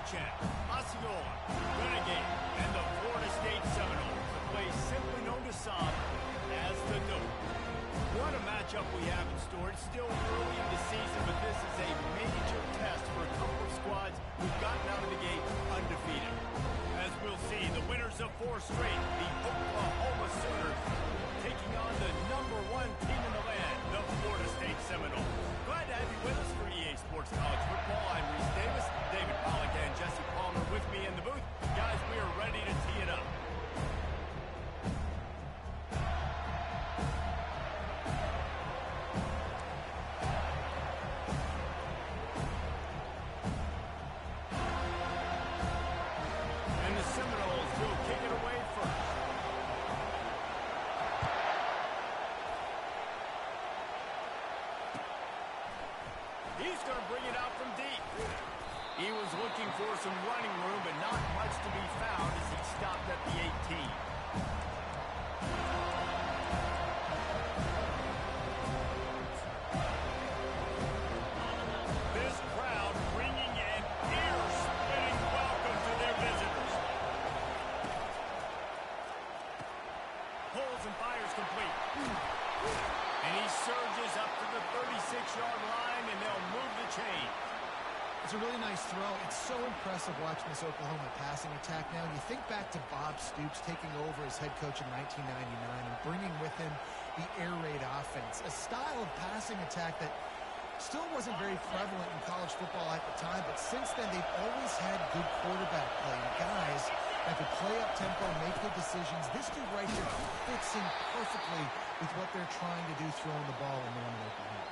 Osceola, Renegade, and the Florida State Seminoles, a place simply known to some as the Note. What a matchup we have in store. It's still early in the season, but this is a major test for a couple of squads who've gotten out of the gate undefeated. As we'll see, the winners of 4 straight, the Oklahoma Sooners, taking on the #1 team in the land, the Florida State Seminoles. Glad to have you with us for EA Sports College Football. I'm Reese Davis, David Pollack, and Jesse Palmer with me in the booth. Guys, we are ready to tee it up. He's going to bring it out from deep. He was looking for some running room, but not much to be found as he stopped at the 18. This crowd bringing an ear-splitting welcome to their visitors. Pulls and fires complete. And he surges up to the 36-yard line, and they'll move the chain. It's a really nice throw. It's so impressive watching this Oklahoma passing attack now. You think back to Bob Stoops taking over as head coach in 1999 and bringing with him the air raid offense, a style of passing attack that still wasn't very prevalent in college football at the time, but since then they've always had good quarterback play. Guys that could play up tempo, make good decisions. This dude right here fits in perfectly with what they're trying to do throwing the ball in Norman, Oklahoma.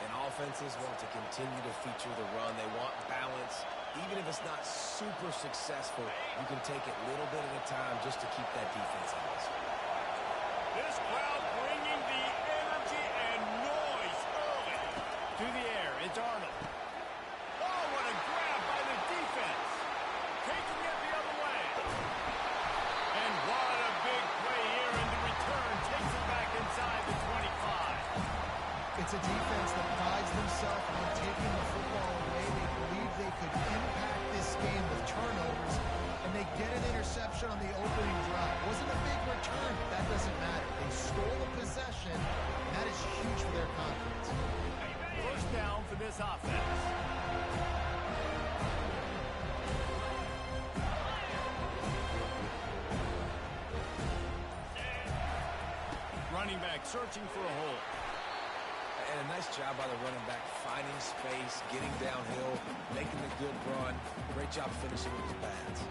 And offenses want to continue to feature the run. They want balance. Even if it's not super successful, you can take it little bit at a time just to keep that defense honest. This crowd bringing the energy and noise early. To the air, it's Arnold. Oh, what a grab by the defense. Taking it the other way. And what a big play here in the return. Takes it back inside the 25. It's a defense that prides themselves on taking the football away. They believe they could impact this game with turnovers, and they get an interception on the opening drive. Wasn't a big return, but that doesn't matter. They stole a possession, and that is huge for their confidence. First down for this offense. Running back searching for a hole. And a nice job by the running back, finding space, getting downhill, making a good run. Great job finishing with his pads.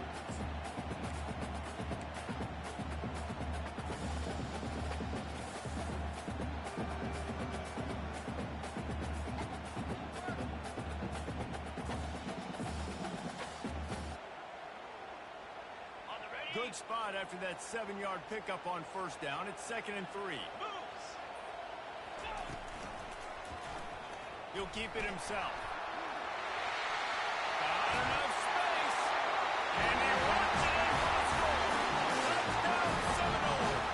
Good spot after that 7-yard pickup on first down. It's 2nd and 3. He'll keep it himself. Got enough space. And he runs it in for the score. Touchdown, Seminoles.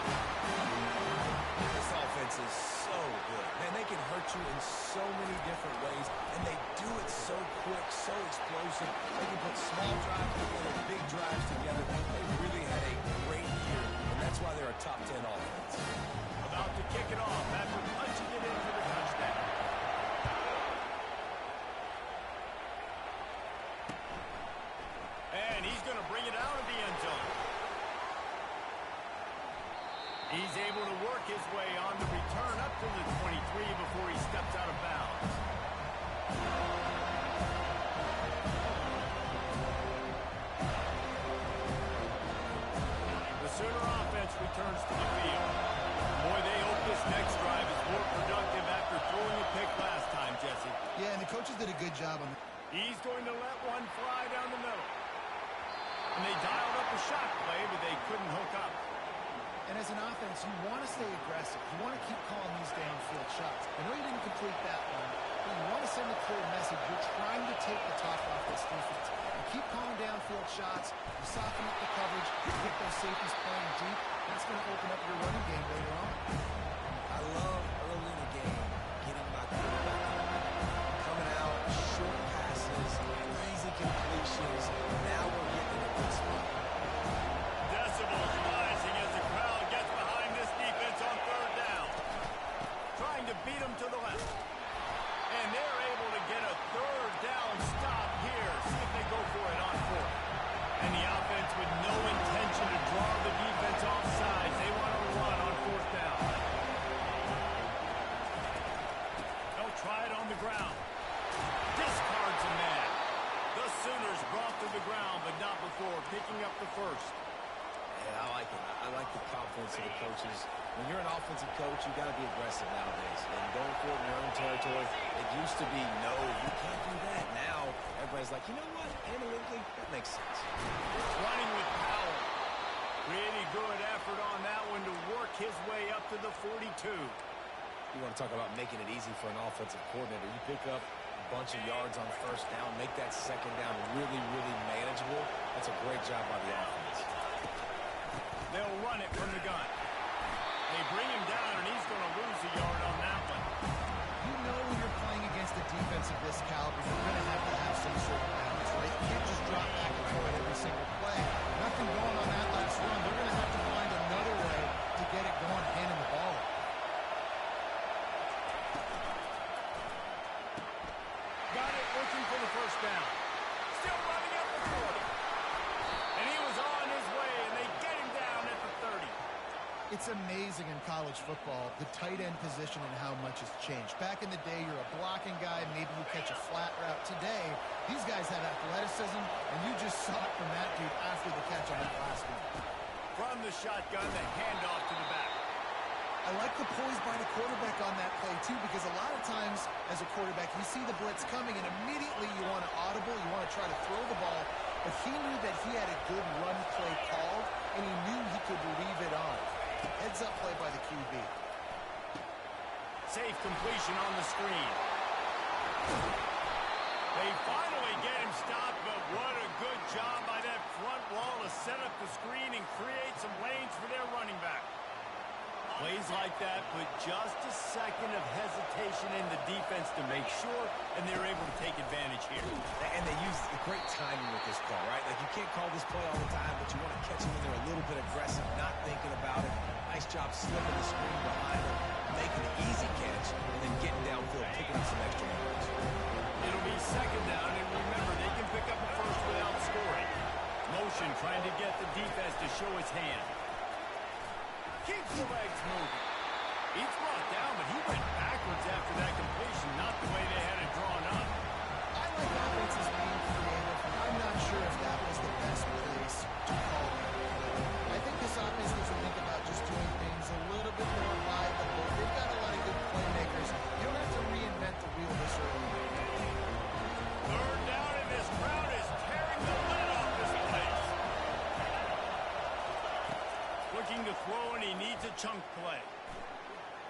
This offense is so good. Man, they can hurt you in so many different ways, and they do it so quick, so explosive. They can put small drives together, big drives together. They really had a great year, and that's why they're a top 10 offense. About to kick it off after punching it in for the touchdown. And he's going to bring it out of the end zone. He's able to work his way on the return up to the 23 before he steps out of bounds. The Sooner offense returns to the field. Boy, they hope this next drive is more productive after throwing a pick last time, Jesse. Yeah, and the coaches did a good job on it. He's going to let one fly down the middle. And they dialed up a shot play, but they couldn't hook up. And as an offense, you want to stay aggressive. You want to keep calling these downfield shots. I know you didn't complete that one, but you want to send a clear message. You're trying to take the top off this defense. You keep calling downfield shots. You soften up the coverage. You get those safeties playing deep. That's going to open up your running game later on. I love early in the game getting my quarterback coming out, short passes, easy completion, beat him to the left. And they're able to get a third down stop here. See if they go for it on fourth. And the offense with no intention to draw the defense off sides. They want to run on fourth down. They'll try it on the ground. Discards a man. The Sooners brought to the ground, but not before picking up the first. Yeah, I like it. I like the confidence of the coaches. When you're an offensive coach, you got to be aggressive nowadays. And going for it in your own territory, it used to be, no, you can't do that. Now, everybody's like, you know what? Analytically, that makes sense. Running with power. Really good effort on that one to work his way up to the 42. You want to talk about making it easy for an offensive coordinator. You pick up a bunch of yards on first down, make that second down really, really manageable. That's a great job by the offense. They'll run it from the gun. They bring him down, and he's going to lose a yard on that one. You know when you're playing against a defense of this caliber, you're going to have some sort of balance, right? You can't just drop back and forth every single play. Nothing going on that last run. They're going to have to find another way to get it going, handing the ball. Got it, looking for the first down. Still running up the 40. And he was on his way, and they get him down at the 30. It's amazing in college football, the tight end position and how much has changed. Back in the day, you're a blocking guy, maybe you catch a flat route. Today, these guys have athleticism, and you just saw it from that dude after the catch on that last one. From the shotgun, the handoff to the back. I like the poise by the quarterback on that play, too, because a lot of times, as a quarterback, you see the blitz coming, and immediately you want to audible, you want to try to throw the ball, but he knew that he had a good run play called, and he knew he could leave it on. Heads up play by the QB. Safe completion on the screen. They finally get him stopped, but what a good job by that front wall to set up the screen and create some lanes for their running back. Plays like that put just a second of hesitation in the defense to make sure, and they're able to take advantage here. And they use great timing with this call, right? Like, you can't call this play all the time, but you want to catch them when they're a little bit aggressive, not thinking about it. Nice job slipping the screen behind them, making an easy catch, and then getting downfield, picking up some extra yards. It'll be second down, and remember, they can pick up a first without scoring. Motion trying to get the defense to show his hand. Keeps the legs moving. He's brought down, but he went backwards after that completion, not the way they had it drawn up. I like offenses being creative. I'm not sure if that was the best place to call that. I think this offense needs to think about just doing things a little bit more by the book. They've got a lot of good playmakers. You don't have to reinvent the wheel this early. Third down, and this crowd is tearing the lid off this place. Looking to throw, and he needs a chunk play.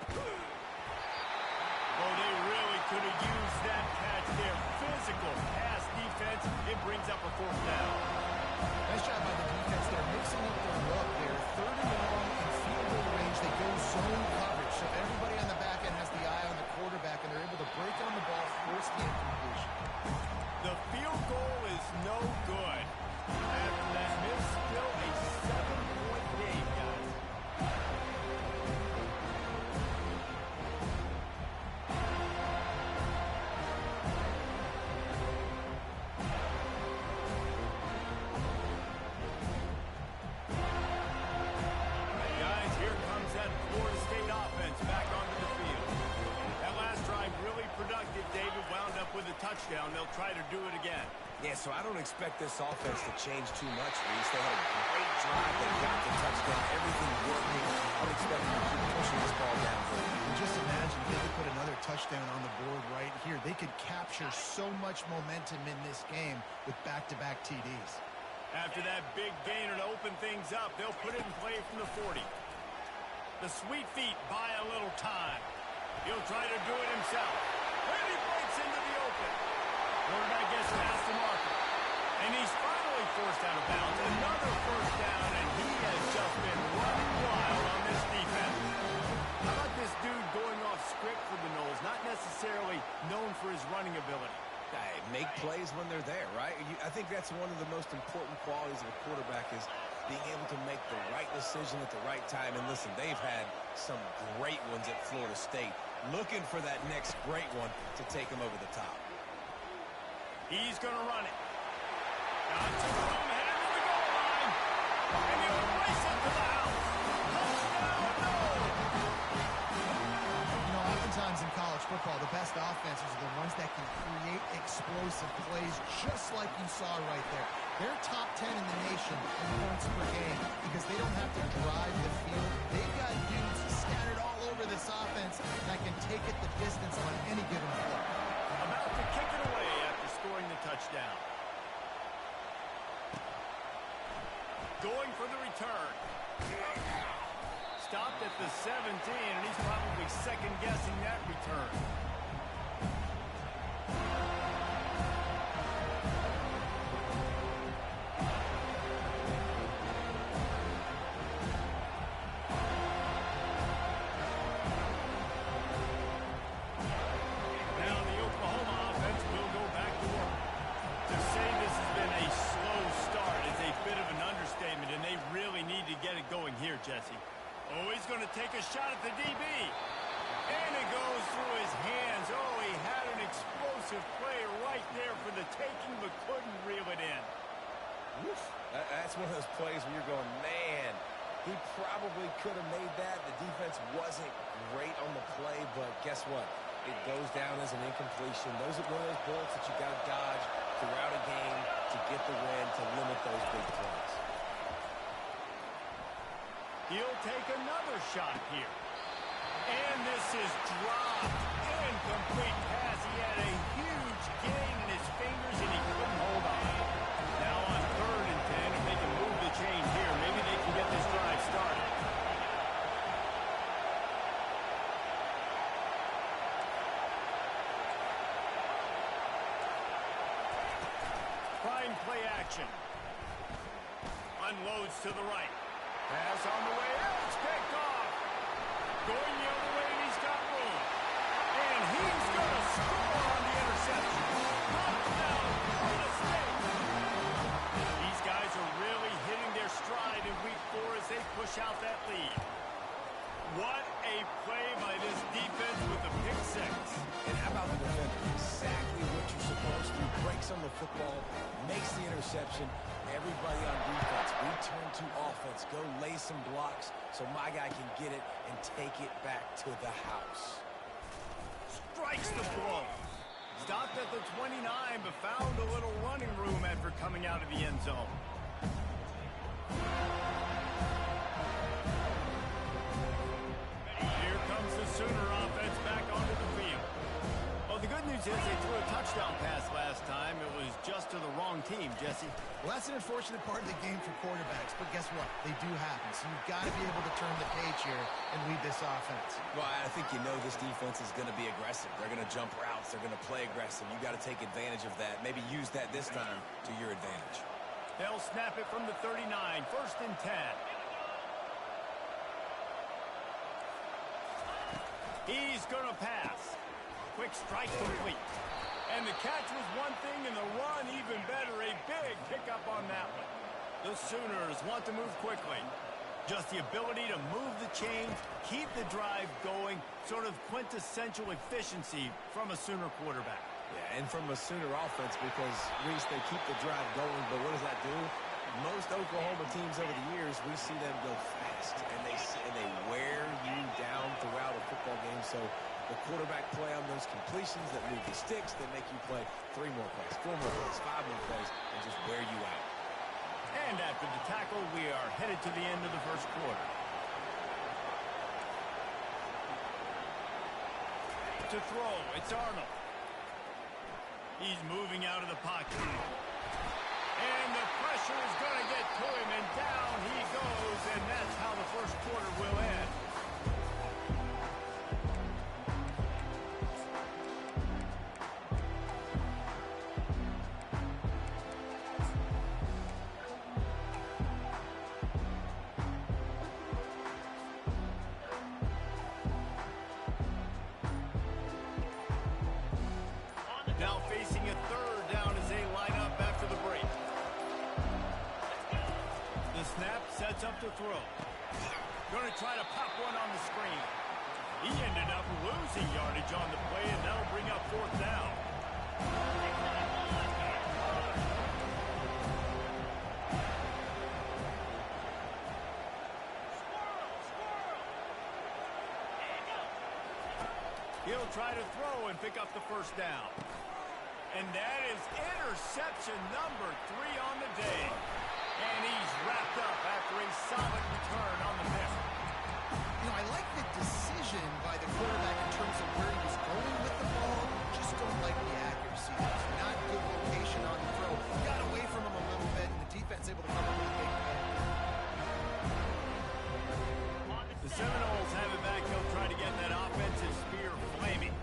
Oh, they really could have used that catch there. Physical pass defense. It brings up a fourth down. Nice job by the defense. They're mixing up their look. They're third and long in field goal range. They go zone coverage. So everybody on the back end has the eye on the quarterback, and they're able to break on the ball, force the incompletion. The field goal is no good. After that miss, still a 7-point game, guys. Guys, here comes that Florida State offense back onto the field. That last drive really productive. David wound up with a touchdown. They'll try to do it again. Yeah, so I don't expect this offense to change too much, Reese. They had a great drive. They got the touchdown. Everything working. I would expect them to keep pushing this ball down. And just imagine if they could put another touchdown on the board right here. They could capture so much momentum in this game with back-to-back TDs. After that big gainer to open things up, they'll put it in play from the 40. The sweet feet buy a little time. He'll try to do it himself. And he breaks into the open. Quarterback gets past the marker. And he's finally forced out of bounds. Another first down, and he has just been running wild on this defense. How about this dude going off script for the Noles? Not necessarily known for his running ability. Hey, make plays when they're there, right? I think that's one of the most important qualities of a quarterback is being able to make the right decision at the right time. And listen, they've had some great ones at Florida State. Looking for that next great one to take him over the top. He's going to run it. Got to run, headed to the goal line. And he'll race it to the house. Touchdown, no! You know, oftentimes in college football, the best offenses are the ones that can create explosive plays, just like you saw right there. They're top 10 in the nation in points per game because they don't have to drive the field. They've got dudes scattered all over this offense that can take it the distance on any given play. About to kick it away after scoring the touchdown. Going for the return. Stopped at the 17, and he's probably second-guessing that return. Jesse. Oh, he's going to take a shot at the DB. And it goes through his hands. Oh, he had an explosive play right there for the taking, but couldn't reel it in. Oof. That's one of those plays where you're going, man, he probably could have made that. The defense wasn't great on the play, but guess what? It goes down as an incompletion. Those are one of those bullets that you got to dodge throughout a game to get the win, to limit those big plays. He'll take another shot here. And this is dropped. Incomplete pass. He had a huge gain in his fingers, and he couldn't hold on. Now on 3rd and 10, if they can move the chain here, maybe they can get this drive started. Prime play action. Unloads to the right. Pass on the way out. It's picked off. Going the other way, and he's got room. And he's going to score on the interception. Touchdown, Florida State. These guys are really hitting their stride in week 4 as they push out that lead. What a play by this defense with the pick 6. And how about the defender? Exactly what you're supposed to. Breaks on the football, makes the interception. Everybody on defense, we turn to offense. Go lay some blocks so my guy can get it and take it back to the house. Strikes the blow. Stopped at the 29, but found a little running room after coming out of the end zone. Here comes the Sooner offense back onto the field. Well, the good news is they threw a touchdown pass last time. It was just to the wrong team, Jesse. Well, that's an unfortunate part of the game for quarterbacks, but guess what? They do happen, so you've got to be able to turn the page here and lead this offense. Well, I think you know this defense is going to be aggressive. They're going to jump routes. They're going to play aggressive. You got to take advantage of that. Maybe use that this time to your advantage. They'll snap it from the 39, 1st and 10. He's going to pass. Quick strike complete. And the catch was one thing, and the run even better. A big pickup on that one. The Sooners want to move quickly. Just the ability to move the chains, keep the drive going, sort of quintessential efficiency from a Sooner quarterback. Yeah, and from a Sooner offense because, Reese, they keep the drive going, but what does that do? Most Oklahoma teams over the years, we see them go fast, and they wear you down throughout a football game. So the quarterback play on those completions that move the sticks, they make you play 3 more plays, 4 more plays, 5 more plays, and just wear you out. And after the tackle, we are headed to the end of the 1st quarter. To throw, it's Arnold. He's moving out of the pocket. And the pressure is going to get to him, and down he goes, and that's how the 1st quarter will end. Now facing a 3rd down as they line up after the break. The snap sets up to throw. Going to try to pop one on the screen. He ended up losing yardage on the play, and that'll bring up fourth down. He'll try to throw and pick up the first down. And that is interception number 3 on the day. And he's wrapped up after a solid return on the miss. You know, I like the decision by the quarterback in terms of where he was going with the ball. Just don't like the accuracy. It's not good location on the throw. Got away from him a little bit, and the defense able to come up with a big play. The Seminoles have it back. They'll try to get that offensive spear flaming.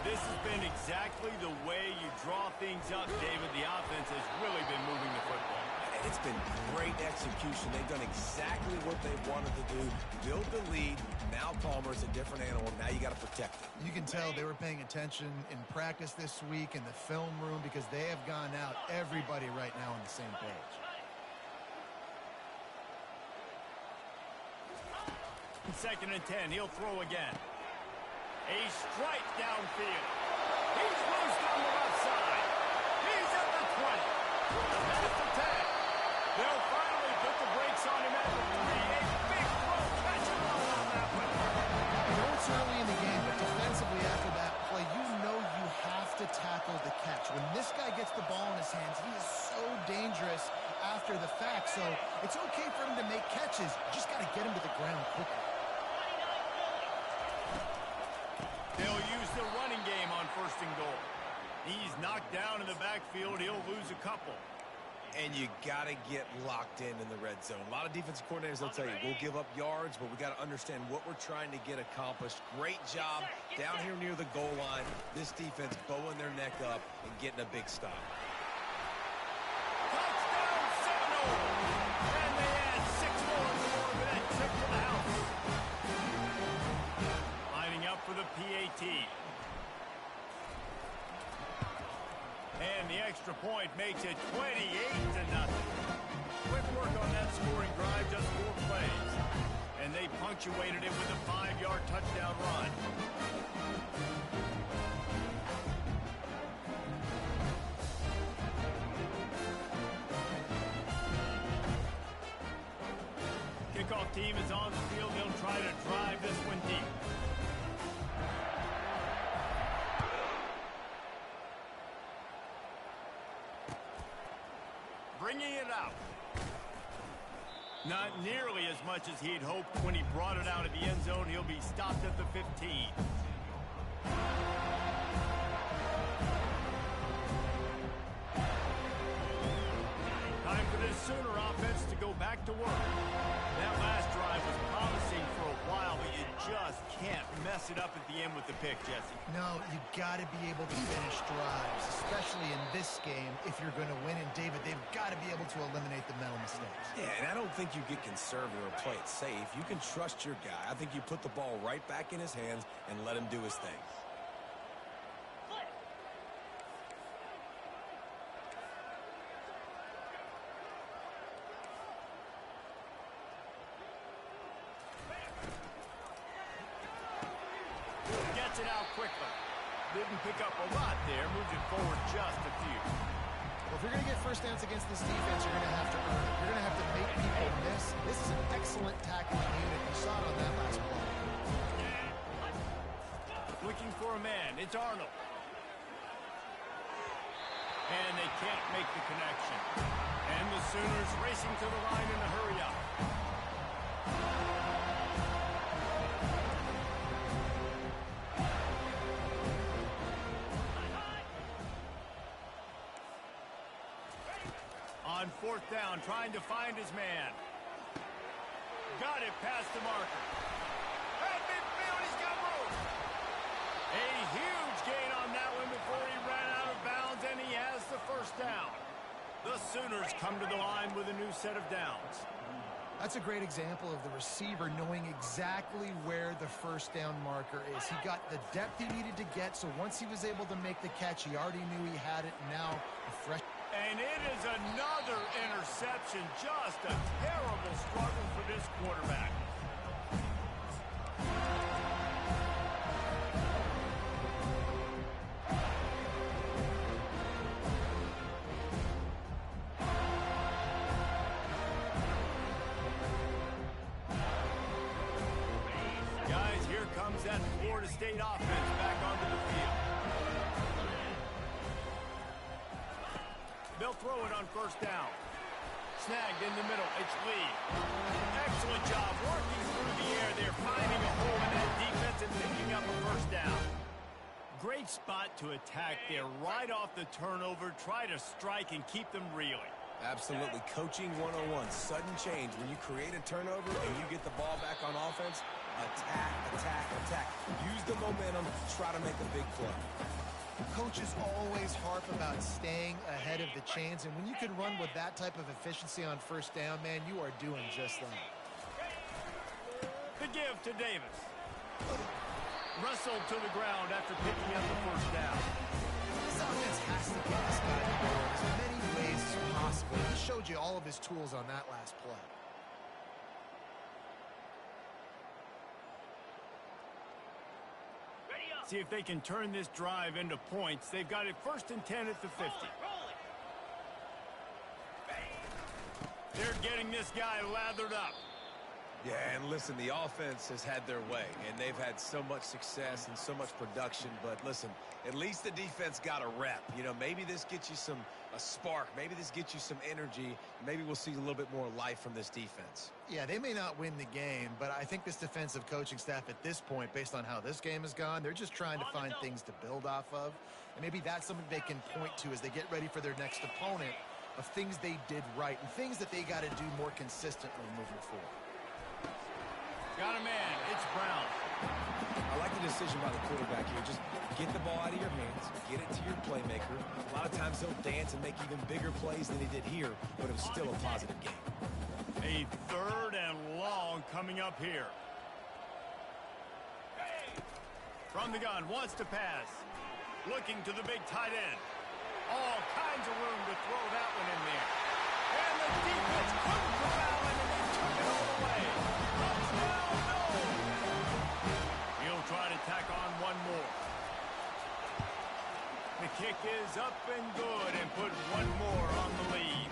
This has been exactly the way you draw things up, David. The offense has really been moving the football. It's been great execution. They've done exactly what they wanted to do. Build the lead. Now Palmer's a different animal. Now you got to protect him. You can tell they were paying attention in practice this week in the film room because they have gone out, everybody right now on the same page. Second and 10. He'll throw again. A strike downfield. He's loose on the left side. He's at the 20. That's the 10. They'll finally put the brakes on him at the 3. A big throw. Catch and run on that one. You know, it's early in the game, but defensively after that play, you know you have to tackle the catch. When this guy gets the ball in his hands, he is so dangerous after the fact. So it's okay for him to make catches. You just got to get him to the ground quickly. They'll use the running game on first and goal. He's knocked down in the backfield. He'll lose a couple. And you got to get locked in the red zone. A lot of defensive coordinators, they'll tell you, we'll give up yards, but we got to understand what we're trying to get accomplished. Great job down here near the goal line. This defense bowing their neck up and getting a big stop. Touchdown, Seminoles! And they add 6 more for that trip to the house. Lining up for the PAT. And the extra point makes it 28-0. Quick work on that scoring drive, just 4 plays. And they punctuated it with a 5-yard touchdown run. Kickoff team is on the field. They'll try to drive this one deep. Bringing it out. Not nearly as much as he'd hoped when he brought it out of the end zone. He'll be stopped at the 15. Time for this Sooner offense to go back to work. That last drive was promising for a while, but you just can't mess it up at the end with the pick, Jesse. No, you got to be able to finish drives, especially in this game if you're going to win. And, David, they've got to be able to eliminate the mental mistakes. Yeah, and I don't think you get conservative or play it safe. You can trust your guy. I think you put the ball right back in his hands and let him do his thing. Gets it out quickly. Didn't pick up a lot there. Moved it forward just a few. Well, if you're going to get first downs against this defense, you're going to have to earn it. You're going to have to make people miss. This is an excellent tackling unit. You saw it on that last play. Looking for a man. It's Arnold. And they can't make the connection. And the Sooners racing to the line in a hurry up. On fourth down, trying to find his man. Got it past the marker. At midfield, he's got room. A huge gain on that one before he ran out of bounds, and he has the first down. The Sooners come to the line with a new set of downs. That's a great example of the receiver knowing exactly where the first down marker is. He got the depth he needed to get, so once he was able to make the catch, he already knew he had it. Now, a fresh... And it is another interception. Just a terrible struggle for this quarterback. State offense back onto the field. They'll throw it on first down. Snagged in the middle. It's Lee. Excellent job working through the air there, finding a hole in that defense and picking up a first down. Great spot to attack there right off the turnover. Try to strike and keep them reeling. Absolutely. Coaching 101. Sudden change. When you create a turnover and you get the ball back on offense, attack, attack, attack. Use the momentum. Try to make a big play. Coaches always harp about staying ahead of the chains, and when you can run with that type of efficiency on first down, man, you are doing just that. The give to Davis. Wrestled to the ground after picking up the first down. This offense has to get this guy the ball in as many ways as possible. He showed you all of his tools on that last play. See if they can turn this drive into points. They've got it 1st and 10 at the 50. They're getting this guy lathered up. Yeah, and listen, the offense has had their way, and they've had so much success and so much production. But listen, at least the defense got a rep. You know, maybe this gets you a spark. Maybe this gets you some energy. Maybe we'll see a little bit more life from this defense. Yeah, they may not win the game, but I think this defensive coaching staff at this point, based on how this game has gone, they're just trying to find things to build off of. And maybe that's something they can point to as they get ready for their next opponent, of things they did right and things that they got to do more consistently moving forward. Got a man. It's Brown. I like the decision by the quarterback here. Just get the ball out of your hands, get it to your playmaker. A lot of times he'll dance and make even bigger plays than he did here, but it was still a positive game. A 3rd and long coming up here. From the gun, wants to pass. Looking to the big tight end. All kinds of room to throw that one in there. And the defense couldn't corral it, and they took it all the way. Touchdown, no! He'll try to tack on one more. The kick is up and good, and put one more on the lead.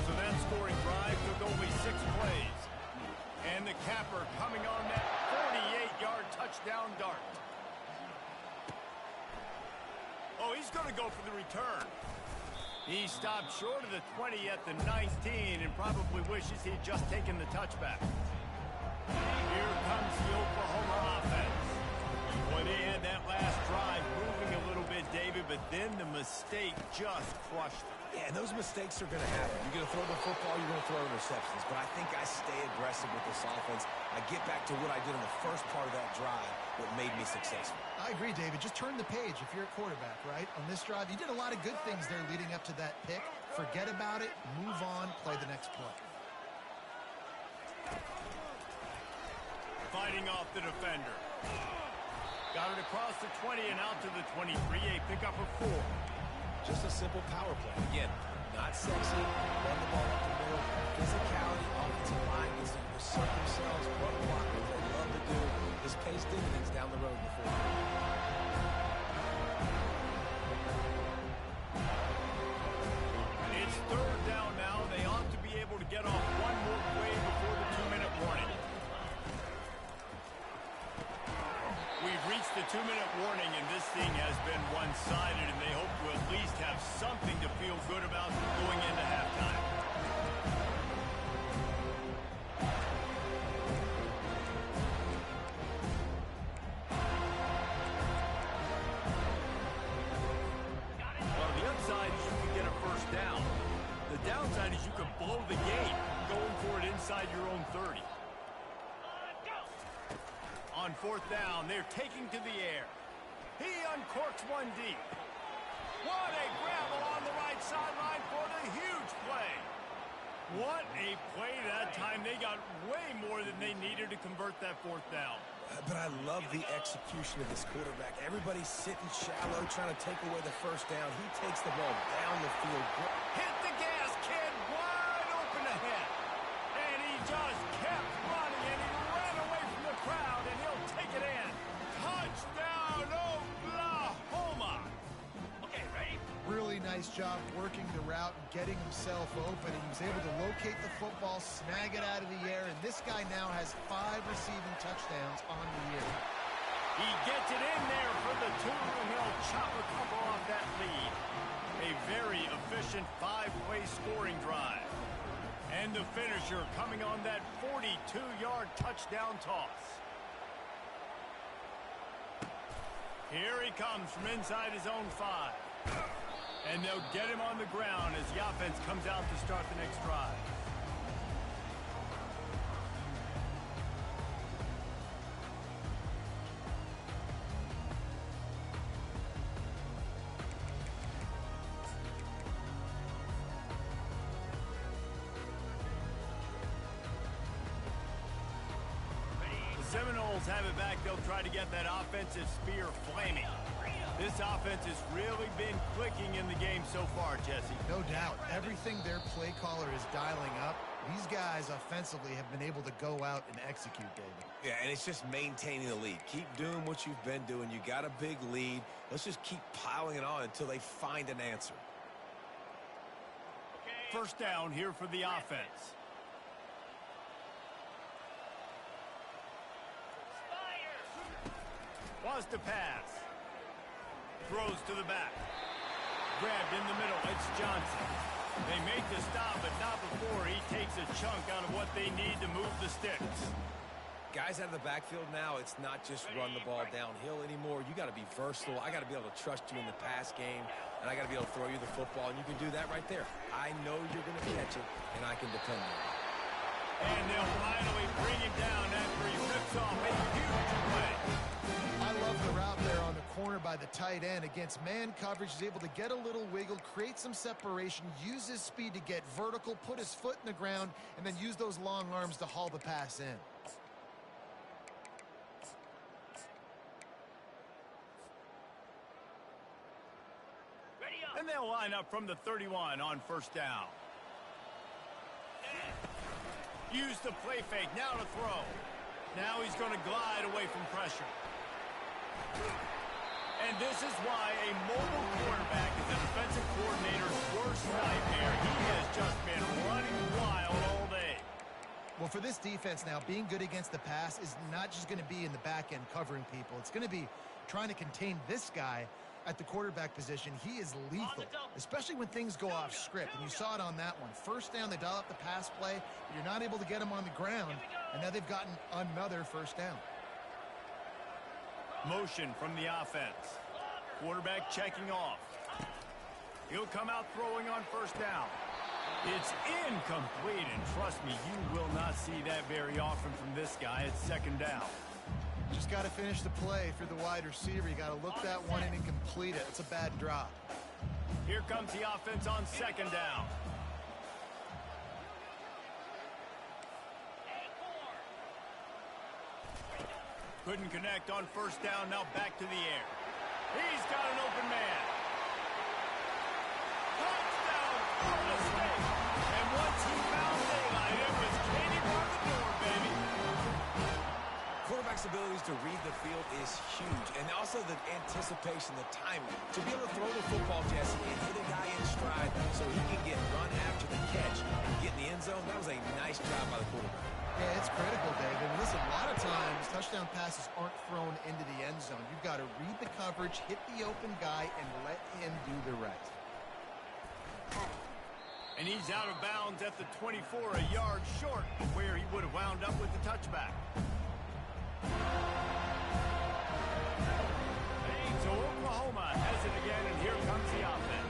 So that scoring drive took only 6 plays. And the capper coming on that 48-yard touchdown dart. Oh, he's going to go for the return. He stopped short of the 20 at the 19 and probably wishes he'd just taken the touchback. Here comes the Oklahoma offense. Boy, they had that last drive moving a little bit, David, but then the mistake just crushed them. Yeah, and those mistakes are going to happen. You're going to throw the football, you're going to throw interceptions. But I think I stay aggressive with this offense. I get back to what I did in the first part of that drive, what made me successful. I agree, David. Just turn the page if you're a quarterback, right? On this drive, you did a lot of good things there leading up to that pick. Forget about it, move on, play the next play. Fighting off the defender. Got it across the 20 and out to the 23. A pickup of 4. Just a simple power play. Again, not sexy. Run the ball up the middle. Physicality, offensive line gets to assert themselves, run block, what they love to do. This pays dividends down the road before. It's 3rd down now. They ought to be able to get off one more play before the 2-minute warning. We've reached the 2-minute warning, and this thing has been one-sided, and they hope to at least have something to feel good about going into halftime. Well, the upside is you can get a first down. The downside is you could blow the game going for it inside your own 30. On 4th down, they're taking to the air. He uncorks one deep. What a grab along the right sideline for the huge play. What a play that time. They got way more than they needed to convert that 4th down. But I love the execution of this quarterback. Everybody's sitting shallow, trying to take away the first down. He takes the ball down the field. Hit the gas, kid. Wide open ahead. And he just kept running, and he ran away from the crowd, and he'll take it in. Touchdown, Oklahoma. Okay, ready? Really nice job working the route and getting himself open. And he was able to locate the football, snag it out of the air, and this guy now has 5 receiving touchdowns on the year. He gets 2, and he'll chop a couple off that lead. A very efficient 5-way scoring drive. And the finisher coming on that 42-yard touchdown toss. Here he comes from inside his own 5. And they'll get him on the ground as the offense comes out to start the next drive. Seminoles have it back. They'll try to get that offensive spear flaming. This offense has really been clicking in the game so far, Jesse. No doubt. Everything their play caller is dialing up, these guys offensively have been able to go out and execute, David. Yeah, and it's just maintaining the lead. Keep doing what you've been doing. You got a big lead. Let's just keep piling it on until they find an answer. First down here for the offense. Wants to pass. Throws to the back. Grabbed in the middle. It's Johnson. They make the stop, but not before he takes a chunk out of what they need to move the sticks. Guys out of the backfield now, it's not just run the ball downhill anymore. You got to be versatile. I got to be able to trust you in the pass game, and I got to be able to throw you the football, and you can do that right there. I know you're going to catch it, and I can depend on it. And they'll finally bring him down after he rips off a huge play. I love the route there on the corner by the tight end. Against man coverage, he's able to get a little wiggle, create some separation, use his speed to get vertical, put his foot in the ground, and then use those long arms to haul the pass in. And they'll line up from the 31 on first down. Use the play fake, now to throw. Now he's going to glide away from pressure. And this is why a mobile quarterback is a defensive coordinator's worst nightmare. He has just been running wild all day. Well, for this defense now, being good against the pass is not just going to be in the back end covering people. It's going to be trying to contain this guy at the quarterback position. He is lethal, especially when things go off script. And you saw it on that one. First down, they dial up the pass play. But you're not able to get him on the ground. And now they've gotten another first down. Motion from the offense. Quarterback checking off. He'll come out throwing on first down. It's incomplete, and trust me, you will not see that very often from this guy. It's second down. Just got to finish the play for the wide receiver. You got to look that one in and complete it. It's a bad drop. Here comes the offense on second down. Couldn't connect on first down. Now back to the air. He's got an open man. Touchdown, Florida State. And once he found daylight, it was Katie bar the door, baby. Quarterback's abilities to read the field is huge, and also the anticipation, the timing. To be able to throw the football, Jesse, and hit a guy in stride so he can get run after the catch and get in the end zone, that was a nice job by the quarterback. Yeah, it's critical, David. Listen, a lot of times touchdown passes aren't thrown into the end zone. You've got to read the coverage, hit the open guy, and let him do the rest. And he's out of bounds at the 24, a yard short of where he would have wound up with the touchback. So Oklahoma has it again, and here comes the offense.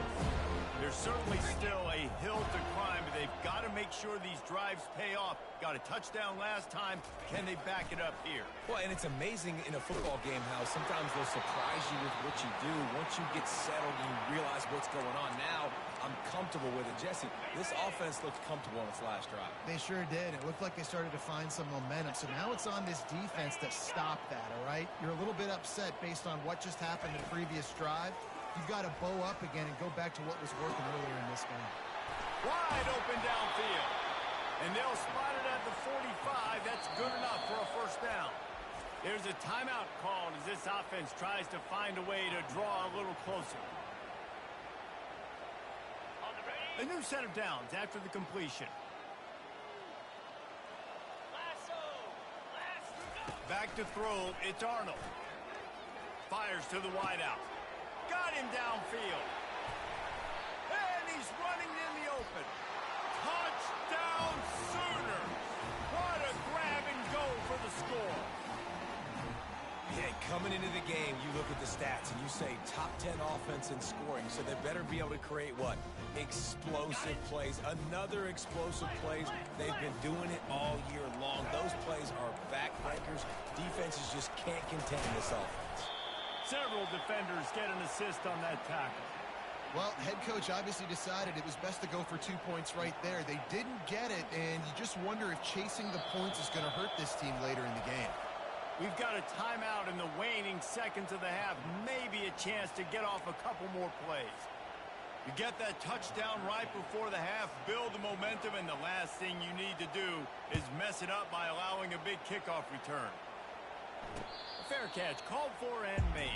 There's certainly still a hill to climb, but they've got to make sure these drives pay off. Got a touchdown last time. Can they back it up here? Well, and it's amazing in a football game how sometimes they'll surprise you with what you do. Once you get settled and you realize what's going on, now I'm comfortable with it. Jesse, this offense looked comfortable on its last drive. They sure did. It looked like they started to find some momentum. So now it's on this defense to stop that, all right? You're a little bit upset based on what just happened the previous drive. You've got to bow up again and go back to what was working earlier in this game. Wide open downfield. And they'll spot it at the 45. That's good enough for a first down. There's a timeout called as this offense tries to find a way to draw a little closer. A new set of downs after the completion. Back to throw. It's Arnold. Fires Fires to the wideout. Got him downfield. And he's running in the open. Touchdown Sooners. What a grab and go for the score. Yeah, coming into the game, you look at the stats and you say top 10 offense in scoring, so they better be able to create what? Explosive plays. Another explosive plays. They've been doing it all year long. Those plays are backbreakers. Defenses just can't contain this offense. Several defenders get an assist on that tackle. Well, head coach obviously decided it was best to go for 2 points right there. They didn't get it, and you just wonder if chasing the points is going to hurt this team later in the game. We've got a timeout in the waning seconds of the half. Maybe a chance to get off a couple more plays. You get that touchdown right before the half, build the momentum, and the last thing you need to do is mess it up by allowing a big kickoff return. Fair catch, called for and made.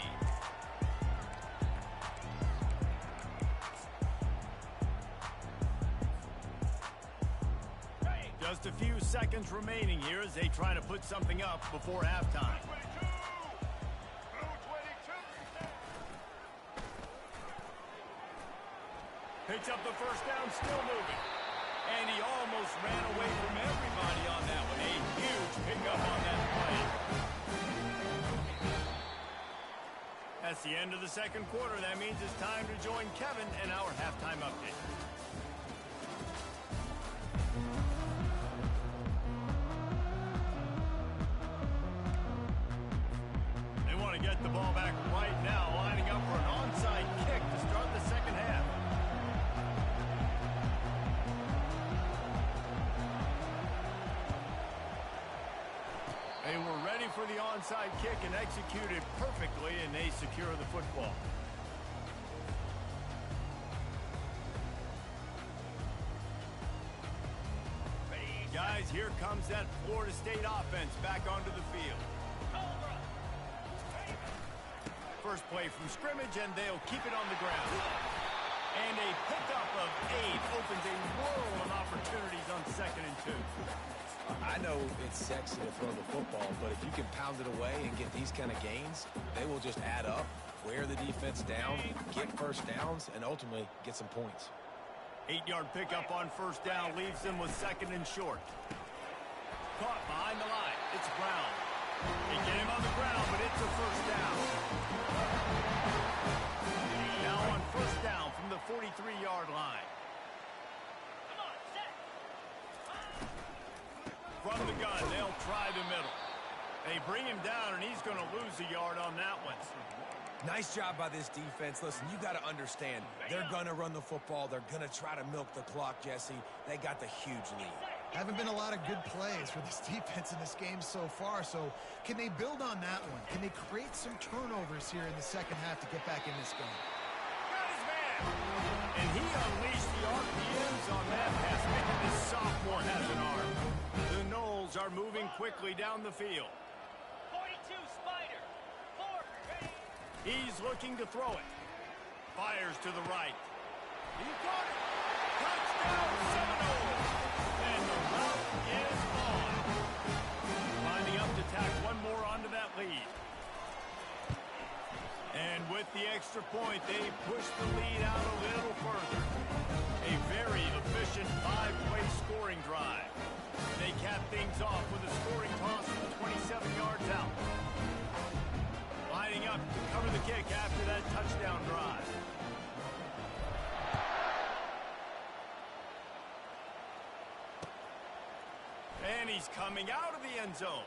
Just a few seconds remaining here as they try to put something up before halftime. Picks up the first down, still moving. And he almost ran away from everybody on that one. A huge pickup on that play. That's the end of the second quarter. That means it's time to join Kevin in our halftime update. They want to get the ball back right now, lining up for an onside kick to start the second half. They were ready for the onside kick and executed perfectly, and they secure the football. Guys, here comes that Florida State offense back onto the field. First play from scrimmage, and they'll keep it on the ground. And a pickup of 8 opens a world of opportunities on 2nd and 2. I know it's sexy to throw the football, but if you can pound it away and get these kind of gains, they will just add up, wear the defense down, get first downs, and ultimately get some points. 8-yard pickup on first down leaves them with 2nd and short. Caught behind the line. It's Brown. They get him on the ground, but it's a first down. Now on first down from the 43-yard line. From the gun, they'll try the middle. They bring him down, and he's going to lose a yard on that one. Nice job by this defense. Listen, you got to understand, they're going to run the football. They're going to try to milk the clock, Jesse. They got the huge lead. Haven't been a lot of good plays for this defense in this game so far, so can they build on that one? Can they create some turnovers here in the second half to get back in this game? Got his man! And he unleashed the RPMs on that pass, making this sophomore has an arm. The Knowles are moving quickly down the field. 42 Spider. 4. He's looking to throw it. Fires to the right. He got it. Touchdown Seminoles. And the route is on. Lining up to tack one more onto that lead. And with the extra point, they push the lead out a little further. A very efficient 5-play scoring drive. They cap things off with a scoring toss from 27 yards out. Lining up to cover the kick after that touchdown drive. And he's coming out of the end zone.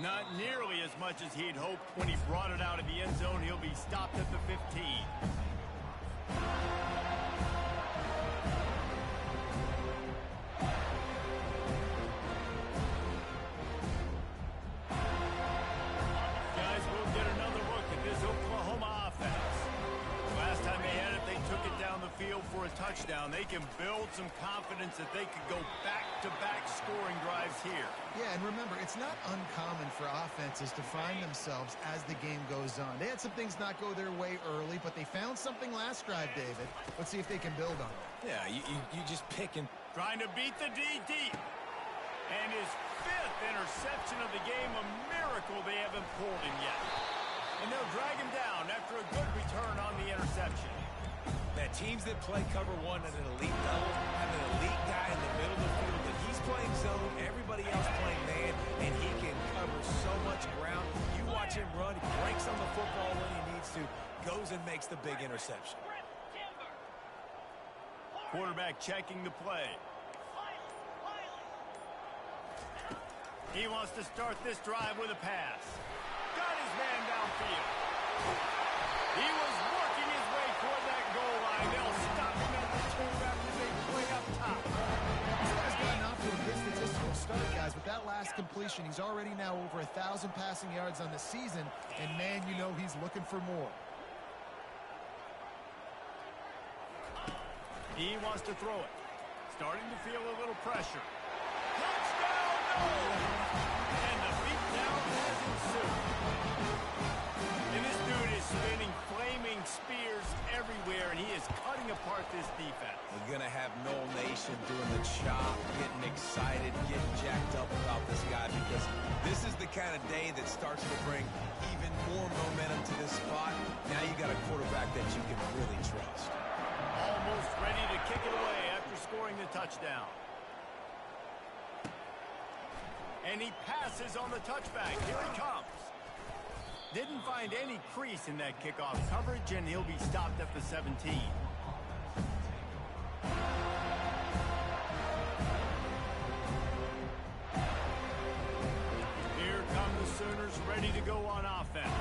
Not nearly as much as he'd hoped when he brought it out of the end zone. He'll be stopped at the 15. Guys, we'll get another look at this Oklahoma offense. Last time they had it, they took it down the field for a touchdown. They can build some confidence that they could go back-to-back scoring drives here. Yeah, and remember, it's not uncommon for offenses to find themselves as the game goes on. They had some things not go their way early, but they found something last drive, David. Let's see if they can build on it. Yeah, you just pick and... Trying to beat the D deep. And his 5th interception of the game, a miracle they haven't pulled him yet. And they'll after a good return on the interception. Man, teams that play cover one at an elite level have an elite guy in the middle of the field that he's playing zone, everybody else playing man, and he can cover so much ground. You watch him run, he breaks on the football when he needs to, goes and makes the big interception. Quarterback checking the play. He wants to start this drive with a pass. Got his man downfield. He was working his way toward that goal line. They'll stop him at the 2 after they play up top. This guy's gotten off to a good statistical start, guys. With that last completion, he's already now over 1,000 passing yards on the season. And, man, you know he's looking for more. He wants to throw it. Starting to feel a little pressure. Touchdown, no! And the beatdown has ensued. And this dude is spinning flaming spears everywhere, and he is cutting apart this defense. We're going to have Noel Nation doing the chop, getting excited, getting jacked up about this guy, because this is the kind of day that starts to bring even more momentum to this spot. Now you got a quarterback that you can really trust. Almost ready to kick it away after scoring the touchdown. And he passes on the touchback. Here he comes. Didn't find any crease in that kickoff coverage, and he'll be stopped at the 17. Here come the Sooners ready to go on offense.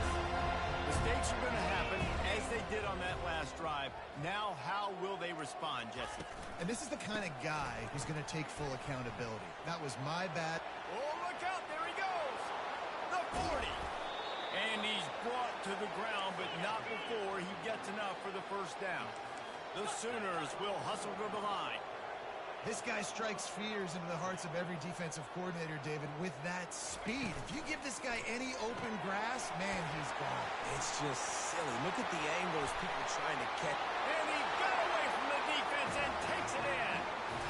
Mistakes are going to happen, as they did on that last drive. Now, how will they respond, Jesse? And this is the kind of guy who's going to take full accountability. That was my bad. Oh, look out. There he goes. The 40. And he's brought to the ground, but not before he gets enough for the first down. The Sooners will hustle to the line. This guy strikes fears into the hearts of every defensive coordinator, David, with that speed. If you give this guy any open grass, man, he's gone. It's just silly. Look at the angles people trying to catch. And he got away from the defense and takes it in.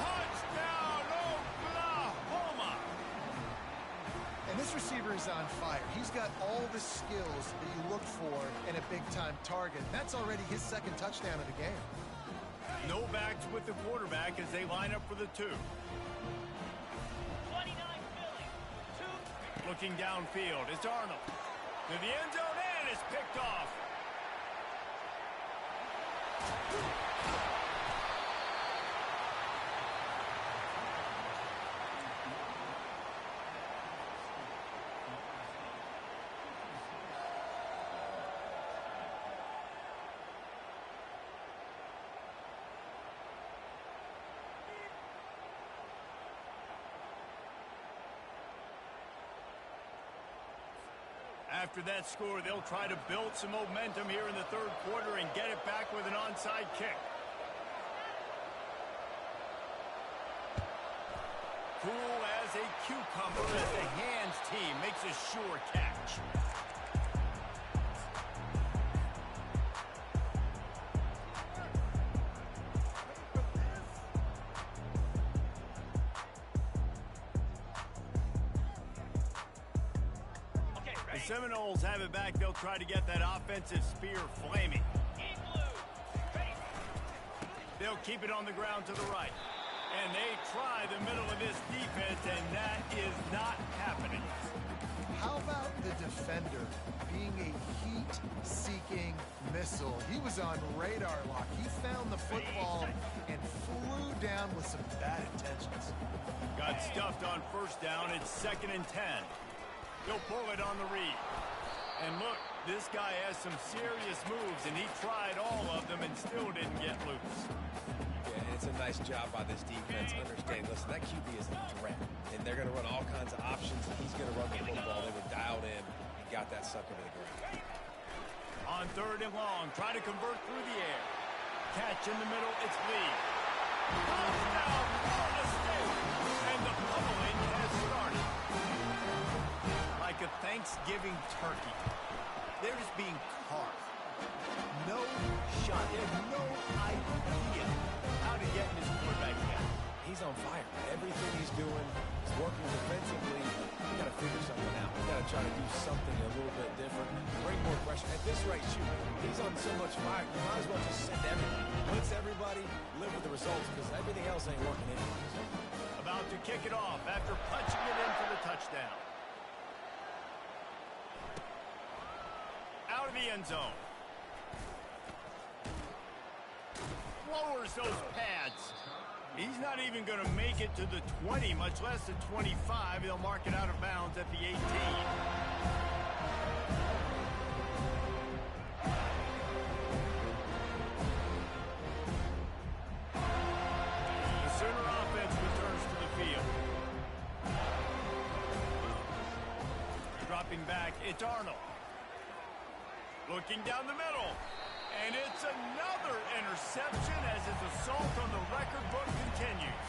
Touchdown, Oklahoma! And this receiver is on fire. He's got all the skills that you look for in a big-time target. That's already his second touchdown of the game. No backs with the quarterback as they line up for the 2. 29 Philly. 2. Looking downfield, it's Arnold. To the end zone and is picked off. After that score, they'll try to build some momentum here in the third quarter and get it back with an onside kick. Cool as a cucumber as the hands team makes a sure catch. The Seminoles have it back. They'll try to get that offensive spear flaming. They'll keep it on the ground to the right. And they try the middle of this defense, and that is not happening. How about the defender being a heat-seeking missile? He was on radar lock. He found the football and flew down with some bad intentions. Got stuffed on first down. It's 2nd and 10. He'll pull it on the read. And look, this guy has some serious moves, and he tried all of them and still didn't get loose. Yeah, it's a nice job by this defense. Understand, listen, that QB is a threat, and they're going to run all kinds of options, and he's going to run the football. They were dialed in and got that sucker to the ground. On 3rd and long, try to convert through the air. Catch in the middle, it's Lee. Touchdown, Florida State! And the pummeling has started. Like a Thanksgiving turkey. They're just being carved. No shot. They have no idea how to get in this quarterback yet. He's on fire. Everything he's doing is working defensively. We got to figure something out. We got to try to do something a little bit different. Bring more pressure pressure. At this rate, shoot, he's on so much fire, you might as well just send everybody. Blitz everybody, live with the results, because everything else ain't working anyways. About to kick it off after punching it in for the touchdown. Out of the end zone. Lowers those pads. He's not even going to make it to the 20, much less the 25. He'll mark it out of bounds at the 18. The Sooner offense returns to the field. Dropping back, it's Arnold. Looking down the middle. And it's another interception as his assault on the record book continues.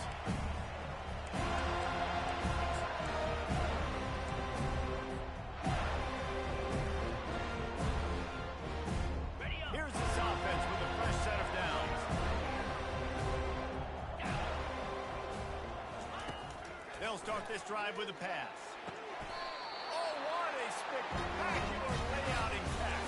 Here's this offense with a fresh set of downs. They'll start this drive with a pass. Oh, what a spectacular layout and catch.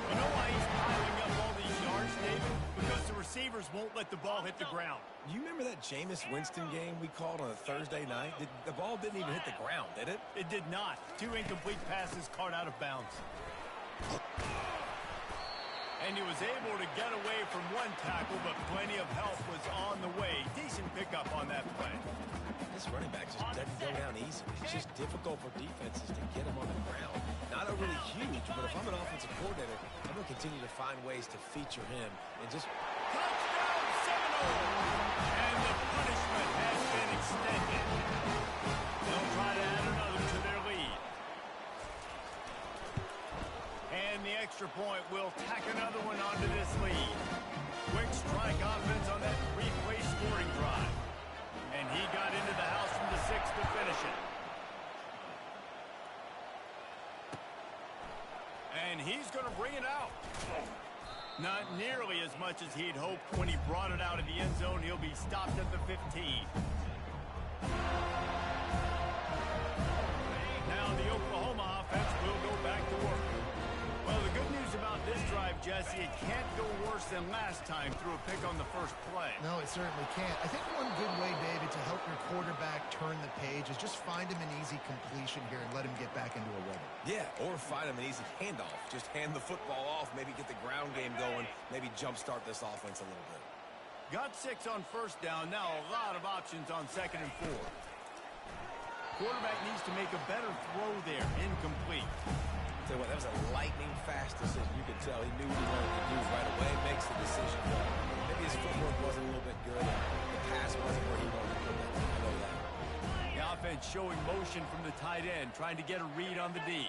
You know why he's piling up all these yards, David? Because the receivers won't let the ball hit the ground. You remember that Jameis Winston game we called on a Thursday night? The ball didn't even hit the ground, did it? It did not. 2 incomplete passes caught out of bounds. And he was able to get away from one tackle, but plenty of help was on the way. Decent pickup on that play. This running back just doesn't go down easy. It's just difficult for defenses to get him on the ground. Not overly huge, but if I'm an offensive coordinator, I'm going to continue to find ways to feature him and just... Touchdown, Seminole! And the punishment has been extended. They'll try to add another to their lead. And the extra point will tack another one onto this lead. Quick strike offense on that 3-play scoring drive. And he got into the house from the 6 to finish it. And he's going to bring it out. Not nearly as much as he'd hoped when he brought it out of the end zone. He'll be stopped at the 15. Now the Oklahoma offense will go back to work. Well, the good news about this drive, Jesse, it can't go worse than last time through a pick on the first play. No, it certainly can't. I think one good way, David, to help your quarterback turn the page is just find him an easy completion here and let him get back into a rhythm. Yeah, or find him an easy handoff. Just hand the football off, maybe get the ground game going, maybe jumpstart this offense a little bit. Got 6 on first down. Now a lot of options on 2nd and 4. Quarterback needs to make a better throw there. Incomplete. Tell you what, that was a lightning-fast decision. You could tell he knew what he wanted to do right away. Makes the decision. But maybe his footwork wasn't a little bit good, and the pass wasn't where he wanted to put that. I know that. The offense showing motion from the tight end, trying to get a read on the D.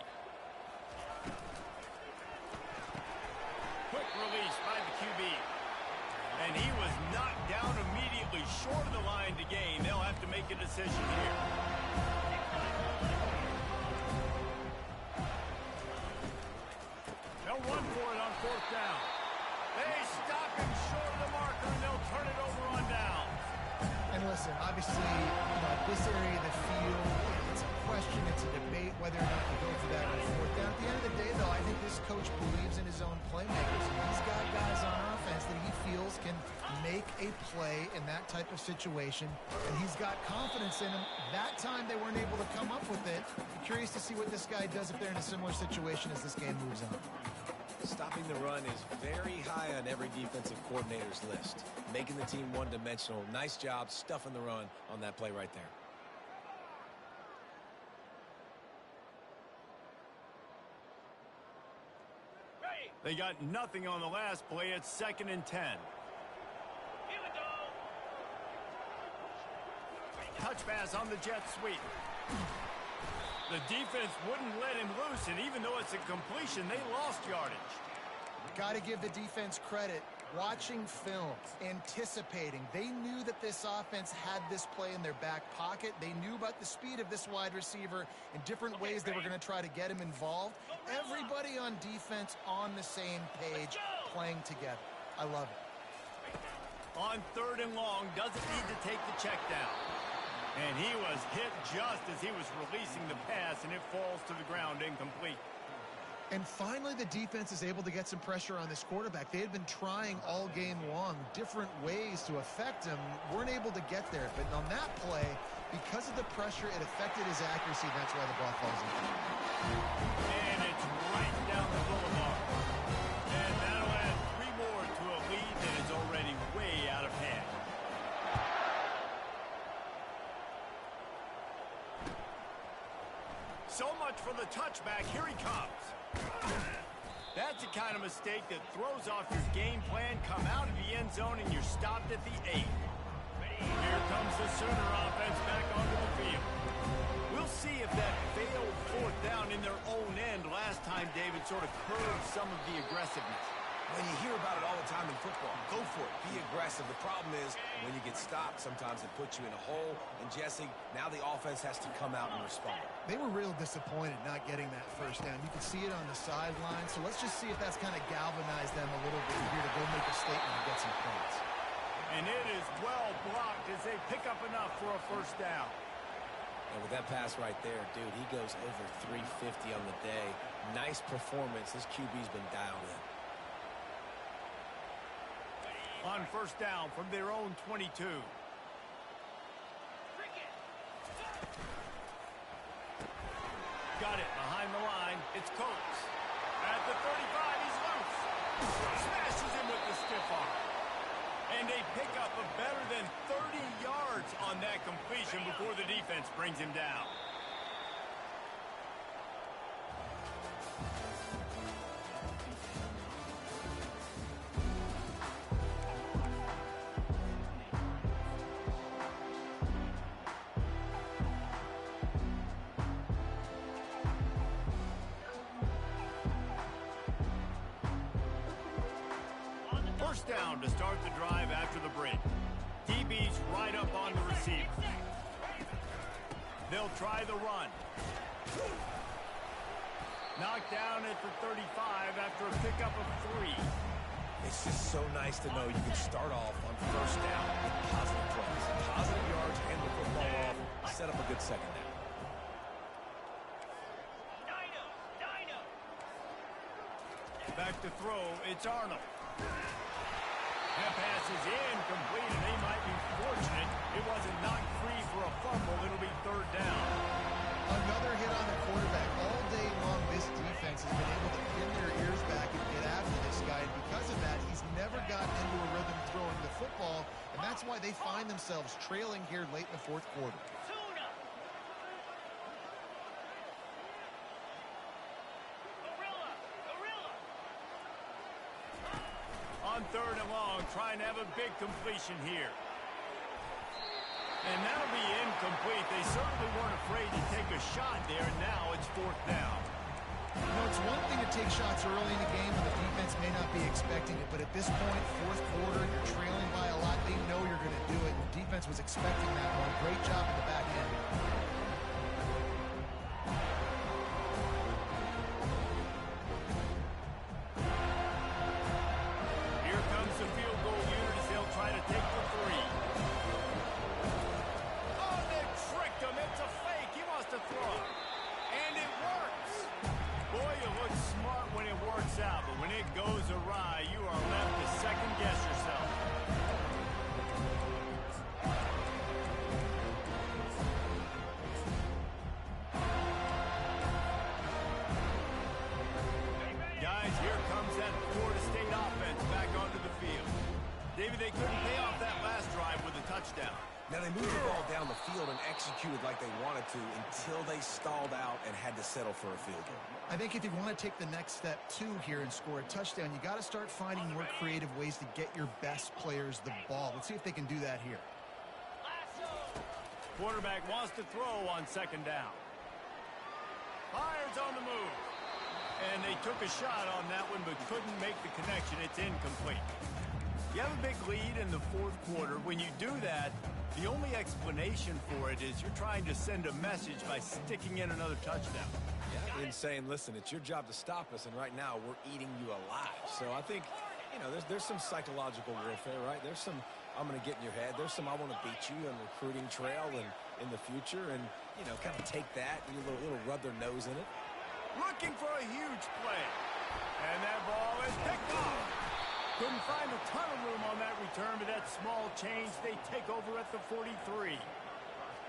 Quick release by the QB. And he was knocked down immediately short of the line to gain. They'll have to make a decision here. They'll run for it on 4th down. They stop him short of the marker, and they'll turn it over on down. And listen, obviously, this area of the field, it's a question, it's a debate whether or not you go for that on 4th down. At the end of the day, though, I think this coach believes in his own playmakers. And he's got guys on offense that he feels can make a play in that type of situation. And he's got confidence in them. That time, they weren't able to come up with it. I'm curious to see what this guy does if they're in a similar situation as this game moves on. Stopping the run is very high on every defensive coordinator's list. Making the team one-dimensional. Nice job stuffing the run on that play right there. They got nothing on the last play. It's 2nd and 10. Here we go. Touch pass on the jet sweep. The defense wouldn't let him loose, and even though it's a completion, they lost yardage. Got to give the defense credit. Watching film, anticipating. They knew that this offense had this play in their back pocket. They knew about the speed of this wide receiver and different ways they were going to try to get him involved. Everybody on defense on the same page, playing together. I love it. On 3rd and long, doesn't need to take the check down. And he was hit just as he was releasing the pass, and it falls to the ground incomplete. And finally, the defense is able to get some pressure on this quarterback. They had been trying all game long different ways to affect him, weren't able to get there. But on that play, because of the pressure, it affected his accuracy. That's why the ball falls in. And it's right down the boulevard. And that'll add 3 more to a lead that is already way out of hand. So much for the touchback. Here he comes. That's the kind of mistake that throws off your game plan. Come out of the end zone and you're stopped at the 8. Here comes the Sooner offense back onto the field. We'll see if that failed 4th down in their own end last time, David, sort of curbed some of the aggressiveness. When you hear about it all the time in football, go for it. Be aggressive. The problem is when you get stopped, sometimes it puts you in a hole. And, Jesse, now the offense has to come out and respond. They were real disappointed not getting that first down. You could see it on the sideline. So let's just see if that's kind of galvanized them a little bit here to go make a statement and get some points. And it is well blocked as they pick up enough for a first down. And with that pass right there, dude, he goes over 350 on the day. Nice performance. This QB's been dialed in. On first down from their own 22. Got it behind the line. It's Coates. At the 35, he's loose. Smashes him with the stiff arm. And they pick up a better than 30 yards on that completion before the defense brings him down. First down to start the drive after the break. DB's right up on the receiver. They'll try the run. Knocked down at the 35 after a pickup of 3. It's just so nice to know you can start off on first down with positive plays. Positive yards, hand the football off, set up a good second down. Back to throw, it's Arnold. That pass is incomplete, and they might be fortunate it wasn't knocked free for a fumble. It'll be 3rd down. Another hit on the quarterback. All day long, this defense has been able to pin their ears back and get after this guy. And because of that, he's never gotten into a rhythm throwing the football, and that's why they find themselves trailing here late in the 4th quarter. On 3rd and long, trying to have a big completion here. And that'll be incomplete. They certainly weren't afraid to take a shot there, and now it's 4th down. You know, it's one thing to take shots early in the game when the defense may not be expecting it, but at this point, 4th quarter, you're trailing by a lot. They know you're going to do it, and the defense was expecting that one. Great job at the back end. Out, but when it goes awry, you are left to second guess yourself. Guys, here comes that Florida State offense back onto the field. David, they couldn't pay off that last drive with a touchdown. Now, they moved the ball down the field and executed like they wanted to until they stalled out and had to settle for a field goal. I think if you want to take the next step, too, here and score a touchdown, you got to start finding more creative ways to get your best players the ball. Let's see if they can do that here. Quarterback wants to throw on 2nd down. Fires on the move. And they took a shot on that one but couldn't make the connection. It's incomplete. You have a big lead in the 4th quarter. When you do that, the only explanation for it is you're trying to send a message by sticking in another touchdown. Yeah, and saying, listen, it's your job to stop us, and right now we're eating you alive. So I think, you know, there's some psychological warfare, right? There's some, I'm going to get in your head. There's some, I want to beat you on recruiting trail and in the future, and, you know, kind of take that and a little rub their nose in it. Looking for a huge play. And that ball is picked off. Couldn't find a ton of room on that return, but that small change, they take over at the 43.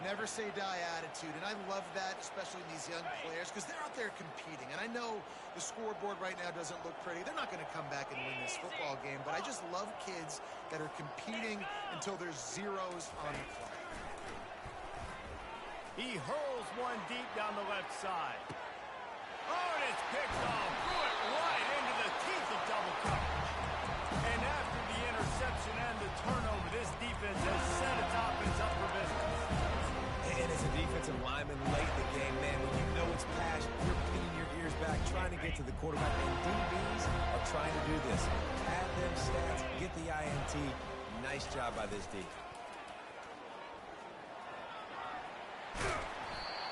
Never say die attitude, and I love that, especially in these young players, because they're out there competing. And I know the scoreboard right now doesn't look pretty. They're not going to come back and win this football game, but I just love kids that are competing until there's zeros on the clock. He hurls one deep down the left side. Oh, and it's picked off. Threw it right into the teeth of double coverage. And after the interception and the turnover, this defense has set its offense up for business. And as a defensive lineman late in the game, man, when you know it's pass, you're pinning your ears back, trying to get to the quarterback. And DBs are trying to do this. Pad them stats, get the INT. Nice job by this D.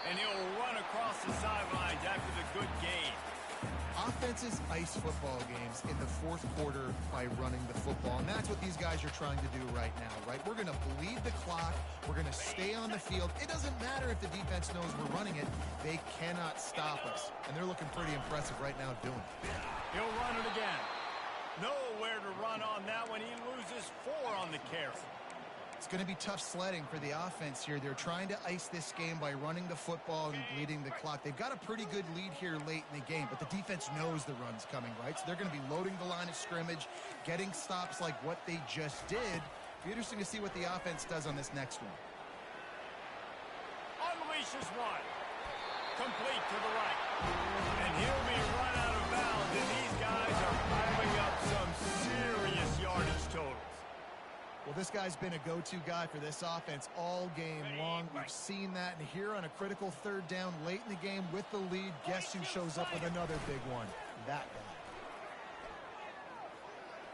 And he'll run across the sidelines after the good game. Offenses ice football games in the fourth quarter by running the football, and that's what these guys are trying to do right now, right? We're going to bleed the clock. We're going to stay on the field. It doesn't matter if the defense knows we're running it. They cannot stop us, and they're looking pretty impressive right now doing it. He'll run it again. Nowhere to run on that one. He loses 4 on the carry. It's going to be tough sledding for the offense here. They're trying to ice this game by running the football and bleeding the clock. They've got a pretty good lead here late in the game, but the defense knows the run's coming, right? So they're going to be loading the line of scrimmage, getting stops like what they just did. Be interesting to see what the offense does on this next one. Unleashes one. Complete to the right. And he'll be run out of bounds, and these guys are piling up some serious yardage totals. Well, this guy's been a go-to guy for this offense all game long. We've seen that, and here on a critical third down late in the game with the lead, guess who shows up with another big one? That guy.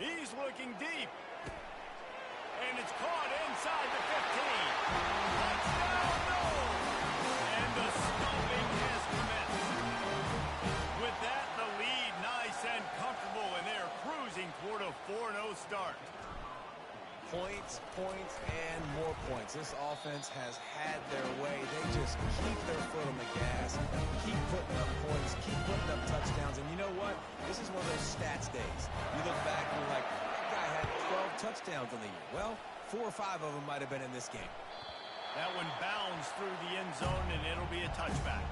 He's looking deep. And it's caught inside the 15. Touchdown, no! And the stomping has commenced. With that, the lead nice and comfortable, and they're cruising toward a 4-0 start. Points, points, and more points. This offense has had their way. They just keep their foot on the gas, keep putting up points, keep putting up touchdowns. And you know what? This is one of those stats days. You look back and you're like, that guy had 12 touchdowns on the year. Well, 4 or 5 of them might have been in this game. That one bounds through the end zone, and it'll be a touchback.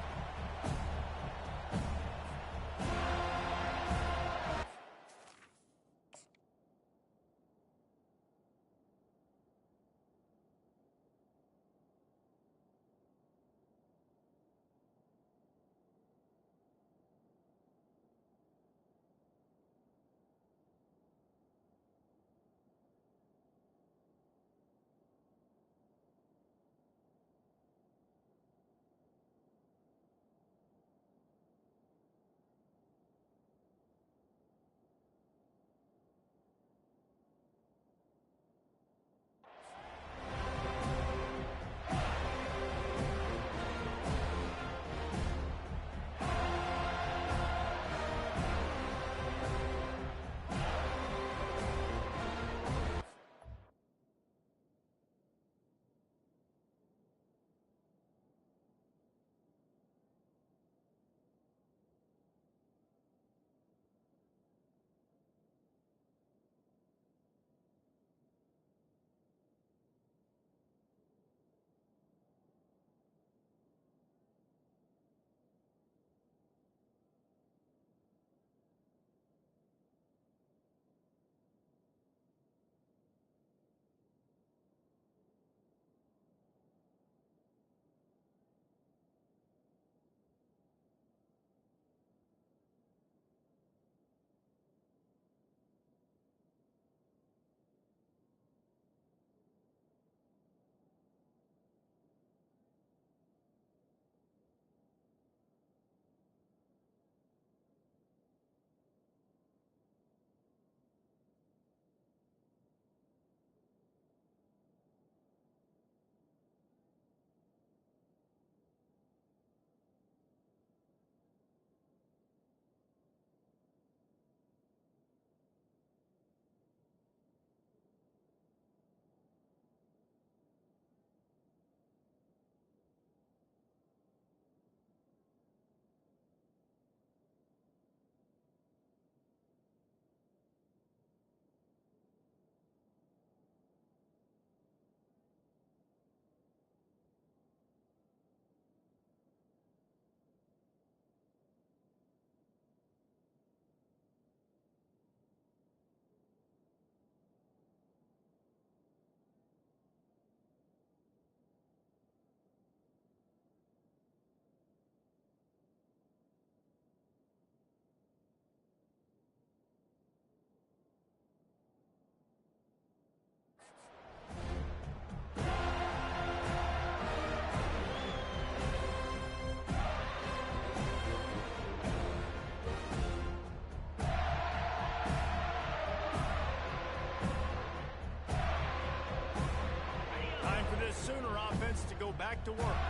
Sooner offense to go back to work.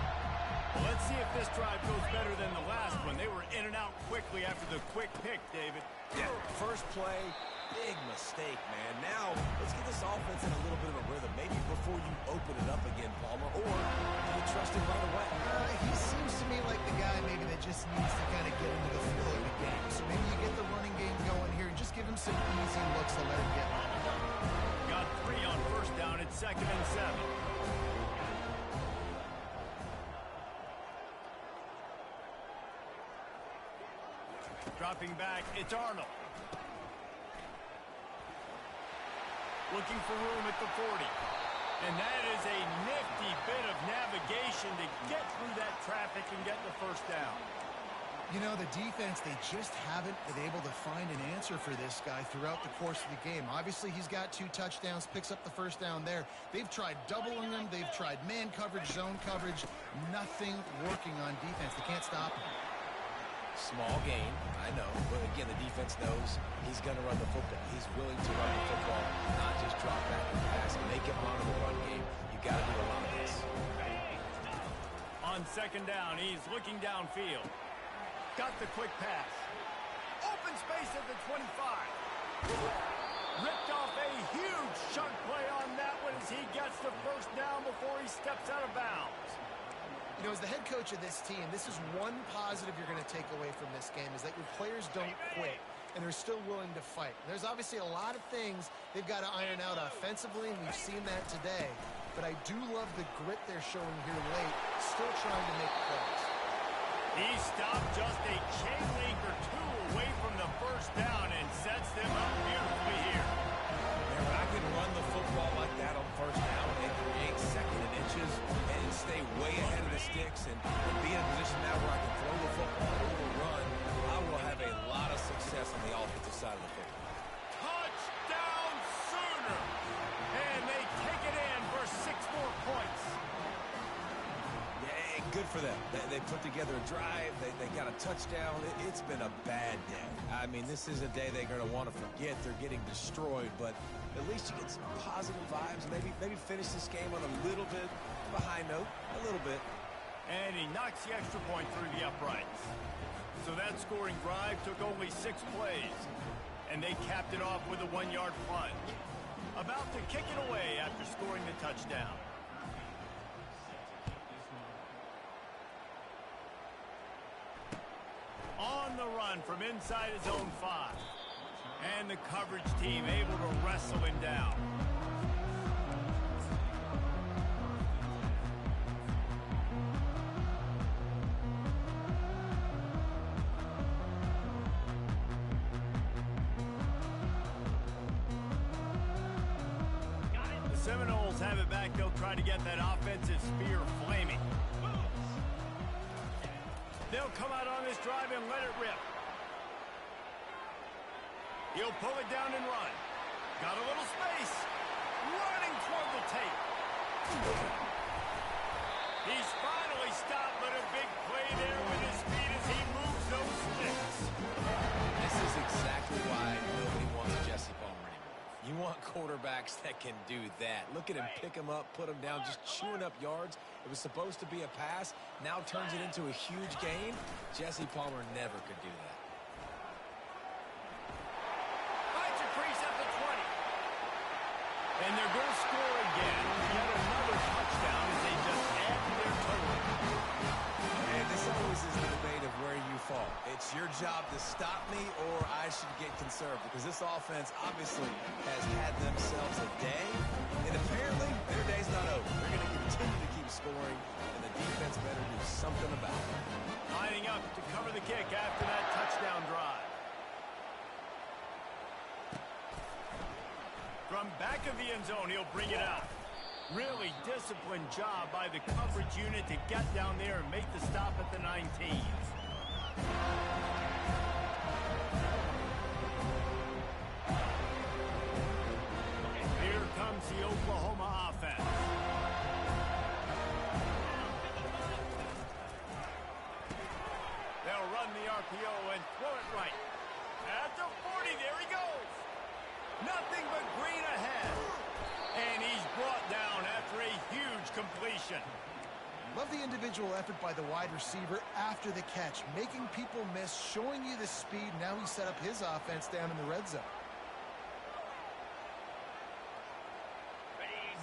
Well, let's see if this drive goes better than the last one. They were in and out quickly after the quick pick, David. Yeah, first play, big mistake, man. Now, let's get this offense in a little bit of a rhythm. Maybe before you open it up again, Palmer, or do you trust him right away? He seems to me like the guy maybe that just needs to kind of get into the flow of the game. So maybe you get the running game going here and just give him some easy looks to let him get on. Got 3 on first down. It's 2nd and 7. Dropping back, it's Arnold. Looking for room at the 40. And that is a nifty bit of navigation to get through that traffic and get the first down. You know, the defense, they just haven't been able to find an answer for this guy throughout the course of the game. Obviously, he's got 2 touchdowns, picks up the first down there. They've tried doubling him. They've tried man coverage, zone coverage. Nothing working on defense. They can't stop him. Small gain, I know, but again, the defense knows he's going to run the football. He's willing to run the football, not just drop back and pass. Make him honor the run game. You got to do a lot of this. On 2nd down, he's looking downfield. Got the quick pass. Open space at the 25. Ripped off a huge chunk play on that one as he gets the first down before he steps out of bounds. You know, as the head coach of this team, this is one positive you're going to take away from this game, is that your players don't quit, and they're still willing to fight. There's obviously a lot of things they've got to iron out offensively, and we've seen that today. But I do love the grit they're showing here late, still trying to make plays. He stopped just a chain link or 2 away from the first down and sets them up beautifully here. If I can run the football like that on first down and create 2nd and inches and stay way ahead of the sticks and be in a position now where I can throw the football or run, I will have a lot of success on the offensive side of the football. Touchdown Sooner! And they take it in for 6 more points. Yeah, good for them. They put together a drive. They got a touchdown. It's been a bad day. I mean, this is a day they're going to want to forget. They're getting destroyed, but at least you get some positive vibes. Maybe finish this game on a little bit of a high note, a little bit. And he knocks the extra point through the uprights. So that scoring drive took only 6 plays, and they capped it off with a 1-yard plunge. About to kick it away after scoring the touchdown. On the run from inside his own 5. And the coverage team able to wrestle him down. The Seminoles have it back. They'll try to get that offensive spear flaming. They'll come out on this drive and let it rip. He'll pull it down and run. Got a little space. Running toward the tape. He's finally stopped, but a big play there with his feet as he moves those sticks. This is exactly why nobody wants Jesse Palmer anymore. You want quarterbacks that can do that. Look at him pick him up, put him down, just chewing up yards. It was supposed to be a pass, now turns it into a huge gain. Jesse Palmer never could do that. Finds a crease at the 20. And they're going to score again. Yet another touchdown as they just add to their total. And this always is the debate of where you fall. It's your job to stop me or I should get conserved, because this offense obviously has had themselves a day, and apparently their day's not over. They're going to continue to keep scoring, and the defense better do something about it. Lining up to cover the kick after that touchdown drive. From back of the end zone, he'll bring it out. Really disciplined job by the coverage unit to get down there and make the stop at the 19. Here comes the Oklahoma offense. They'll run the RPO and throw it right. At the 40, there he goes. Nothing but green ahead. And he's brought down after a huge completion. Love the individual effort by the wide receiver after the catch, making people miss, showing you the speed. Now he set up his offense down in the red zone.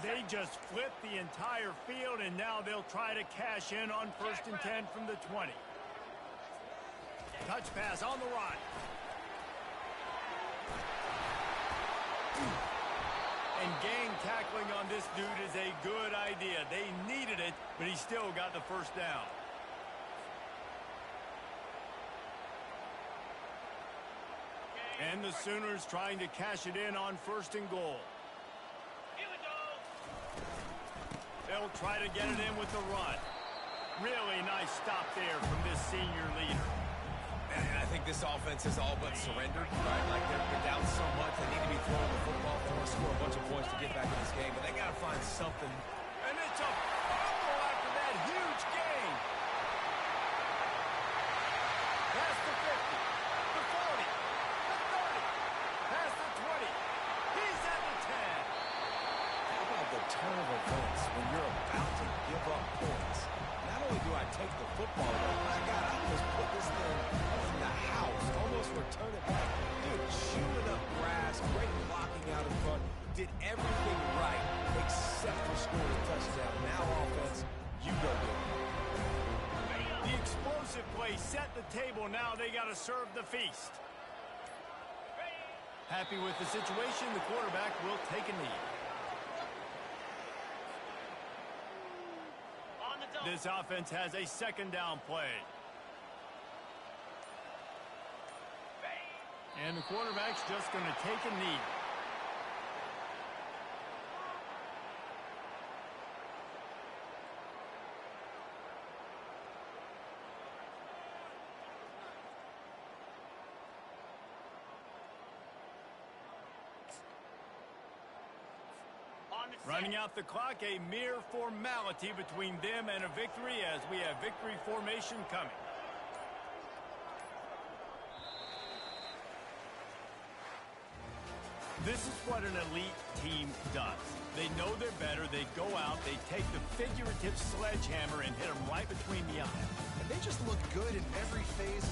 They just flipped the entire field, and now they'll try to cash in on 1st and 10 from the 20. Touch pass on the run. And gang tackling on this dude is a good idea. They needed it, but he still got the first down. And the Sooners trying to cash it in on 1st and goal. They'll try to get it in with the run. Really nice stop there from this senior leader. And I think this offense has all but surrendered, right? Like they're down so much, they need to be throwing the football. They want to score a bunch of points to get back in this game, but they got to find something. And it's a fumble after that huge gain. Past the 50, the 40, the 30, past the 20. He's at the 10. How about the turn of events when you're about to give up points? Not only do I take the football away, but I got to almost put this thing in the house, almost return it back. Dude, chewing up grass, great blocking out in front, did everything right except for scoring a touchdown. Now offense, you go get it. The explosive play set the table. Now they got to serve the feast. Happy with the situation, the quarterback will take a knee. This offense has a 2nd down play. And the quarterback's just going to take a knee. Running out the clock, a mere formality between them and a victory as we have victory formation coming. This is what an elite team does. They know they're better, they go out, they take the figurative sledgehammer and hit them right between the eyes. And they just look good in every phase.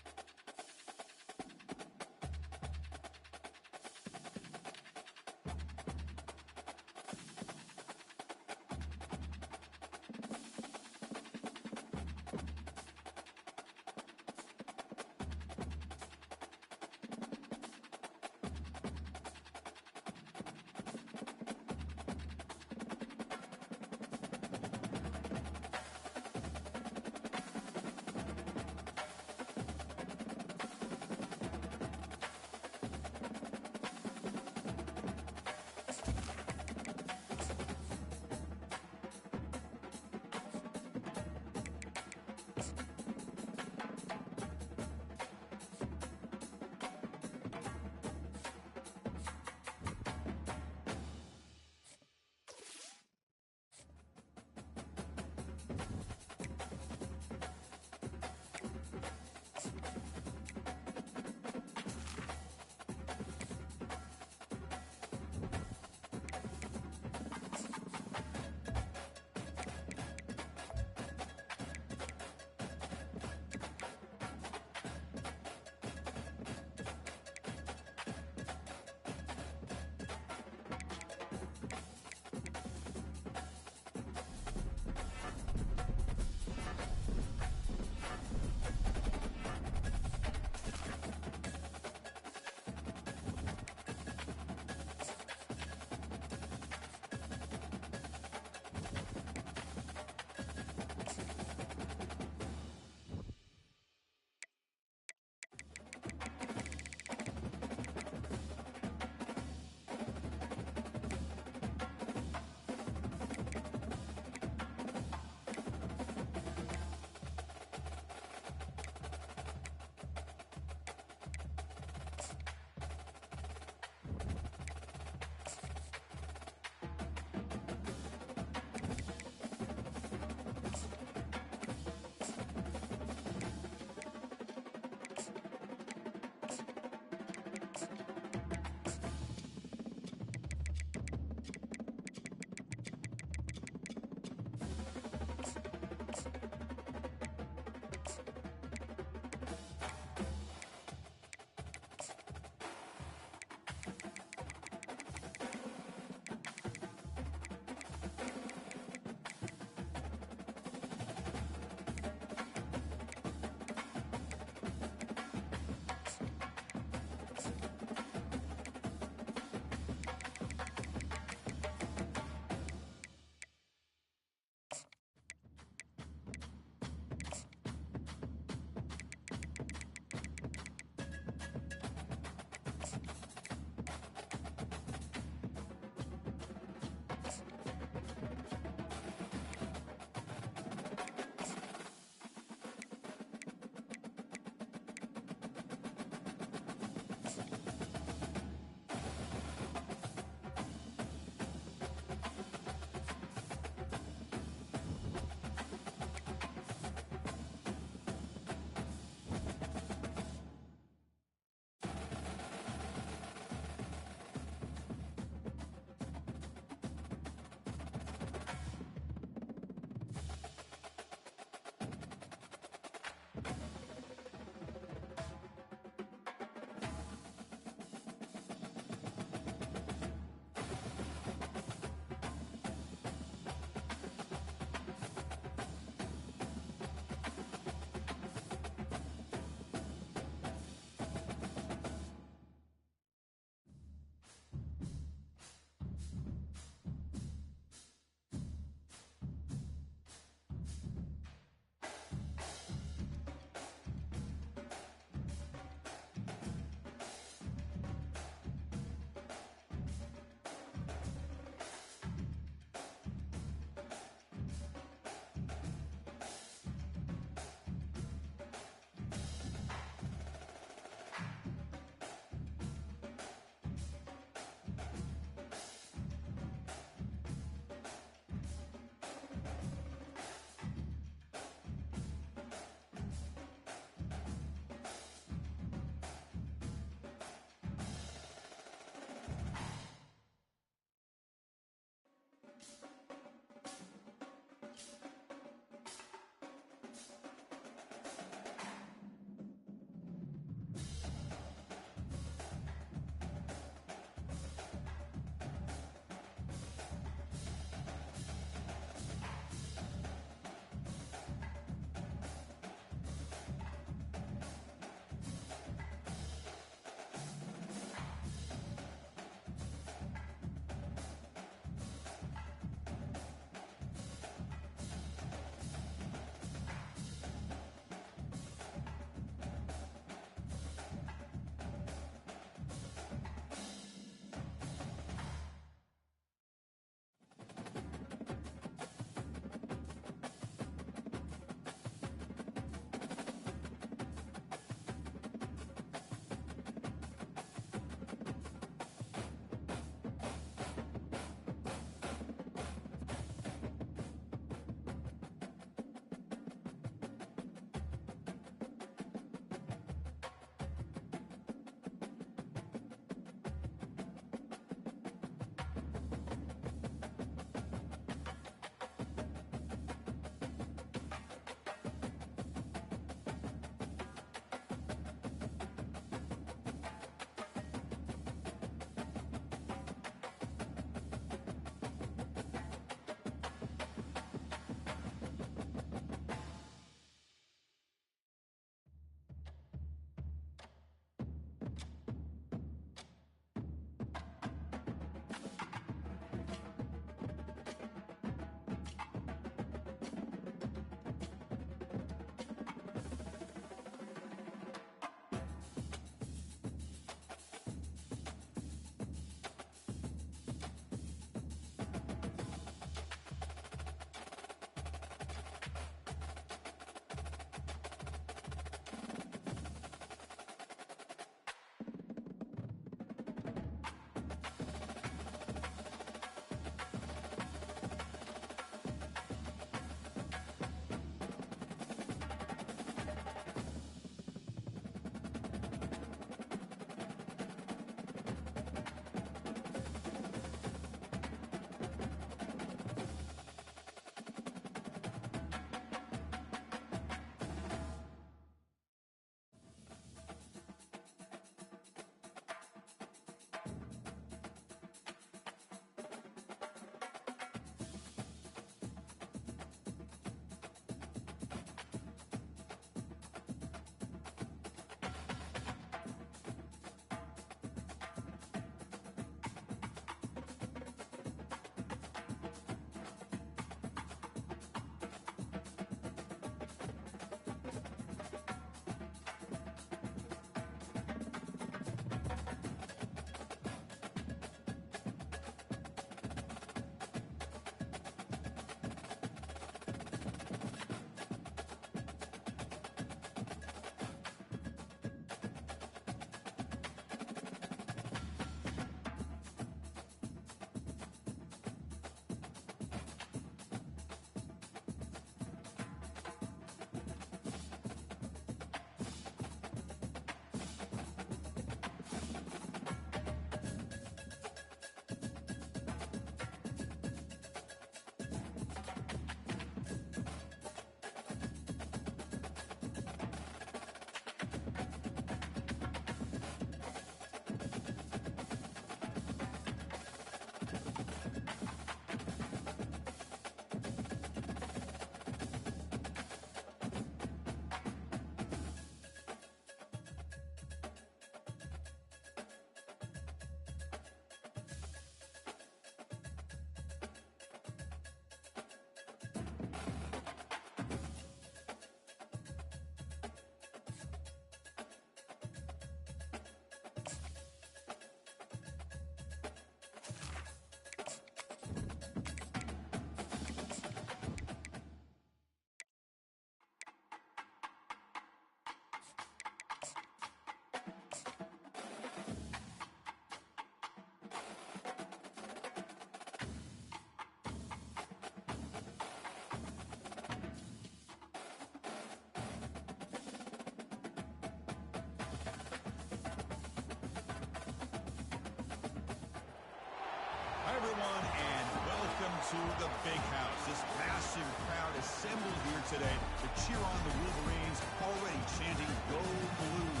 to the big house. This massive crowd assembled here today to cheer on the Wolverines, already chanting "Go Blue."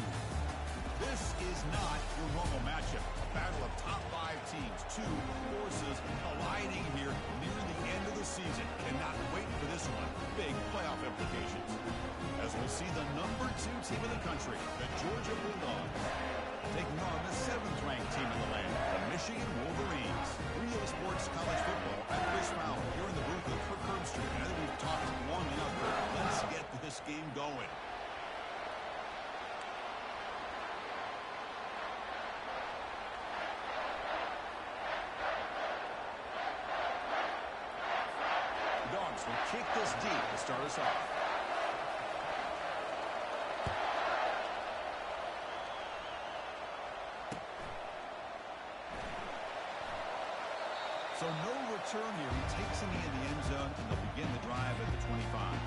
This is not your normal matchup. A battle of top 5 teams, 2 forces colliding here near the end of the season. Cannot wait for this one. Big playoff implications. As we'll see the number 2 team in the country, the Georgia Bulldogs, taking on the 7th-ranked team in the land, the Michigan Wolverines. Real Sports College Football. I'm Chris Powell here in the booth with Kirk Herbstreit. I think we've talked long enough. Let's get this game going. Dogs will kick this deep to start us off. So no return here. He takes him in the end zone, and they'll begin the drive at the 25.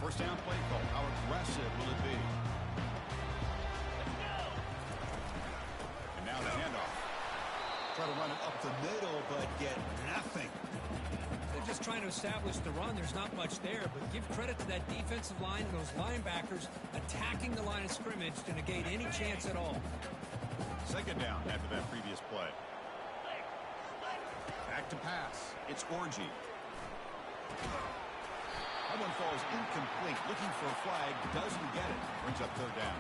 First down play call. How aggressive will it be? And now the handoff. Try to run it up the middle, but get nothing. They're just trying to establish the run. There's not much there, but give credit to that defensive line and those linebackers attacking the line of scrimmage to negate any chance at all. Second down after that previous play. Back to pass. It's Orgy. That one falls incomplete. Looking for a flag. Doesn't get it. Brings up third down.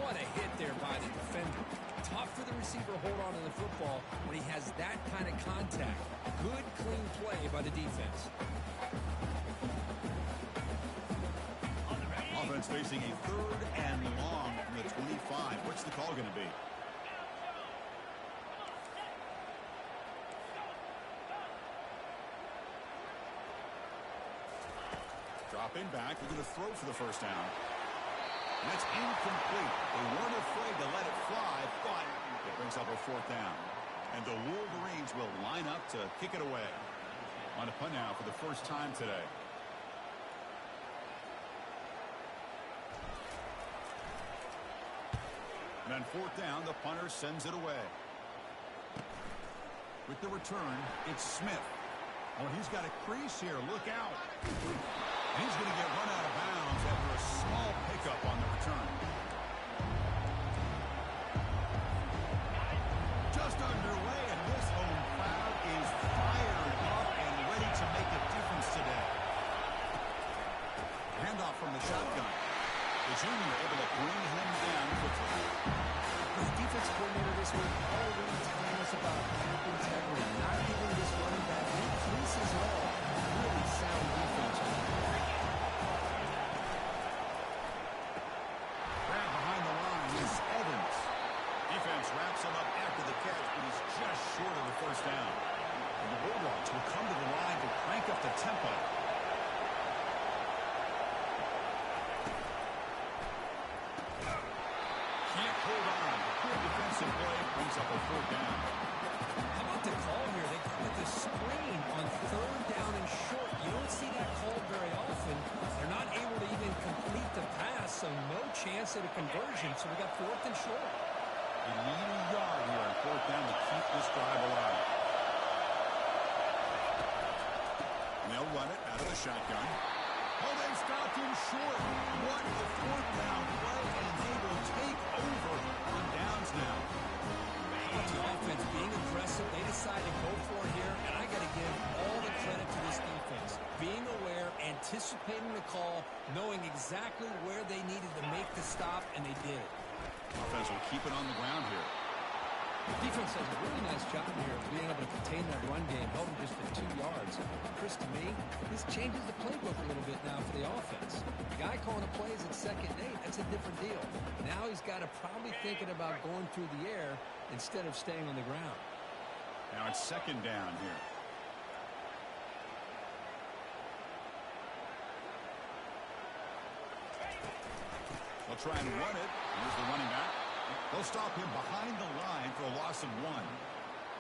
What a hit there by the defender. Tough for the receiver to hold on to the football when he has that kind of contact. Good, clean play by the defense. Offense facing a third and long from the 25. What's the call going to be? Dropping back. They're going to throw for the first down. And that's incomplete. They weren't afraid to let it fly, but it brings up a fourth down. And the Wolverines will line up to kick it away. On a punt now for the first time today. And on fourth down, the punter sends it away. With the return, it's Smith. Oh, he's got a crease here. Look out. And he's going to get run out of bounds after a small pickup on the return. Just underway, and this home crowd is fired up and ready to make a difference today. Handoff from the shotgun. The junior able to bring him down quickly. The defense coordinator this week already telling us about cap integrity, not giving this running back any creases at all. Really sound defense. Grab behind the line is Evans. Defense wraps him up after the catch, but he's just short of the first down. And the Bulldogs will come to the line to crank up the tempo. Can't hold on. Good defensive play brings up a fourth down. How about the call here? They call it the screen on third down and short. You don't see that called very often. They're not able to even complete the pass, so no chance at a conversion. So we got fourth and short. They need a yard here on fourth down to keep this drive alive. And they'll run it out of the shotgun. Oh, they stopped him short. What a fourth down play, and they will take over on downs now. The offense being aggressive, they decide to go for it here, and I got to give all the credit to this defense. Being aware, anticipating the call, knowing exactly where they needed to make the stop, and they did it. Offense will keep it on the ground here. The defense does a really nice job here of being able to contain that run game, held him just at 2 yards. Chris, to me, this changes the playbook a little bit now for the offense. The guy calling the plays at 2nd and 8, that's a different deal. Now he's got to probably thinking about going through the air instead of staying on the ground. Now it's 2nd down here. They'll try and run it. Here's the running back. They'll stop him behind the line for a loss of 1.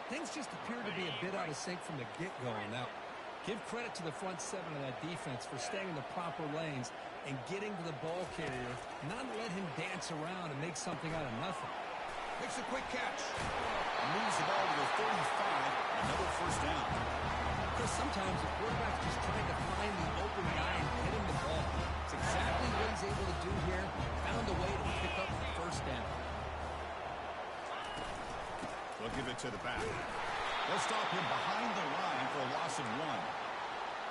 Things just appear to be a bit out of sync from the get-go. Now, give credit to the front 7 of that defense for staying in the proper lanes. and getting to the ball carrier, not let him dance around and make something out of nothing. Makes a quick catch. Moves the ball to the 35. Another first down. Chris, sometimes the quarterback's just trying to find the open guy and get him the ball. It's exactly what he's able to do here. Found a way to pick up the first down. They'll give it to the back. They'll stop him behind the line for a loss of 1.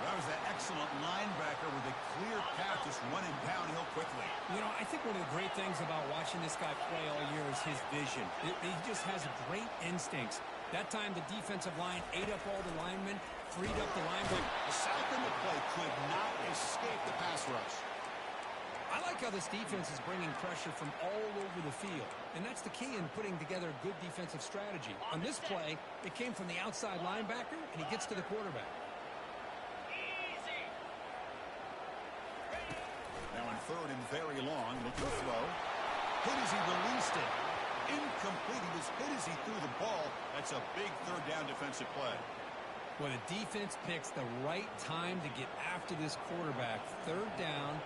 That was an excellent linebacker with a clear path, just running downhill quickly. You know, I think one of the great things about watching this guy play all year is his vision. He just has great instincts. That time, the defensive line ate up all the linemen, freed up the linebacker. The South in the play could not escape the pass rush. I like how this defense is bringing pressure from all over the field, and that's the key in putting together a good defensive strategy. On this play, it came from the outside linebacker, and he gets to the quarterback. Now in third and very long, looking to throw. Hit as he released it. Incomplete. He was hit as he threw the ball. That's a big third down defensive play. When a defense picks the right time to get after this quarterback, third down,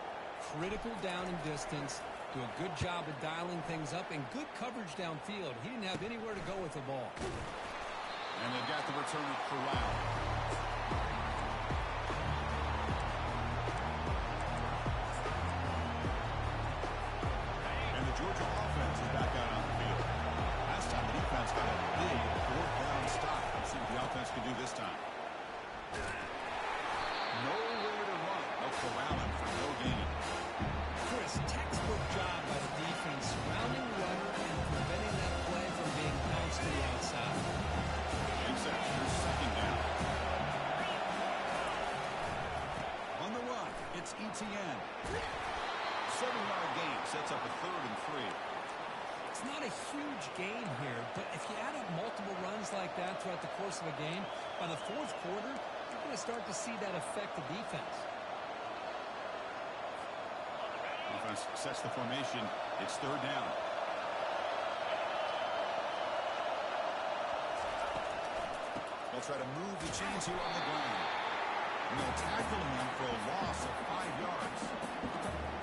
critical down and distance, do a good job of dialing things up, and good coverage downfield. He didn't have anywhere to go with the ball. And they've got the return of Corral. And the Georgia offense is back out on the field. Last time the defense got a big fourth down stop. Let's see what the offense can do this time. Nowhere to run. No corralling for no gain. Chris, textbook job by the defense, surrounding the runner and preventing that play from being bounced to the outside. Interception, second down. On the run, it's Etienne. 7-yard gain sets up a 3rd and 3. It's not a huge gain here, but if you add up multiple runs like that throughout the course of a game, by the fourth quarter, you're going to start to see that affect the defense. Defense sets the formation. It's 3rd down. They'll try to move the chains here on the ground. And they'll tackle him for a loss of 5 yards.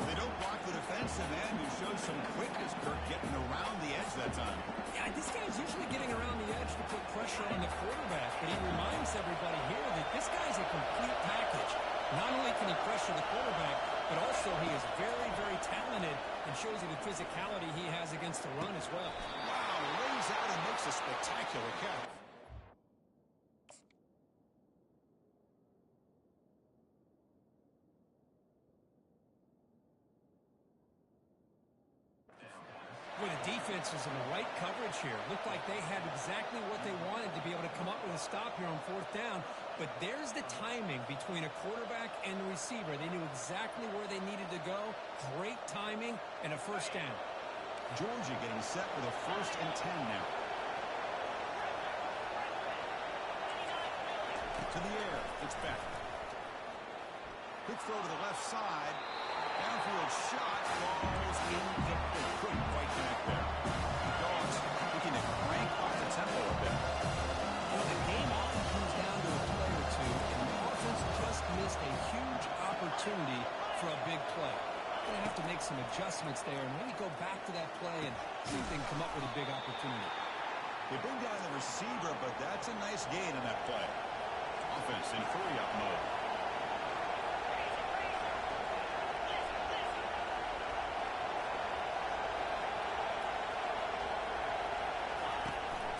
They don't block the defensive end, who shows some quickness, Kirk, getting around the edge that time. Yeah, this guy's usually getting around the edge to put pressure on the quarterback, but he reminds everybody here that this guy's a complete package. Not only can he pressure the quarterback, but also he is very, very talented and shows you the physicality he has against the run as well. Wow, lays out and makes a spectacular catch. Well, the defense is in the right coverage here. Looked like they had exactly what they wanted to be able to come up with a stop here on 4th down. But there's the timing between a quarterback and the receiver. They knew exactly where they needed to go. Great timing and a first down. Georgia getting set with a 1st and 10 now. To the air, it's back. Quick throw to the left side. Downfield shot, falls incomplete. Couldn't quite connect there. Dogs looking to crank up the tempo a bit. Well, the game often comes down to a play or two, and the offense just missed a huge opportunity for a big play. They're going to have to make some adjustments there and maybe go back to that play and see if they can come up with a big opportunity. They bring down the receiver, but that's a nice gain in that play. Offense in hurry-up mode.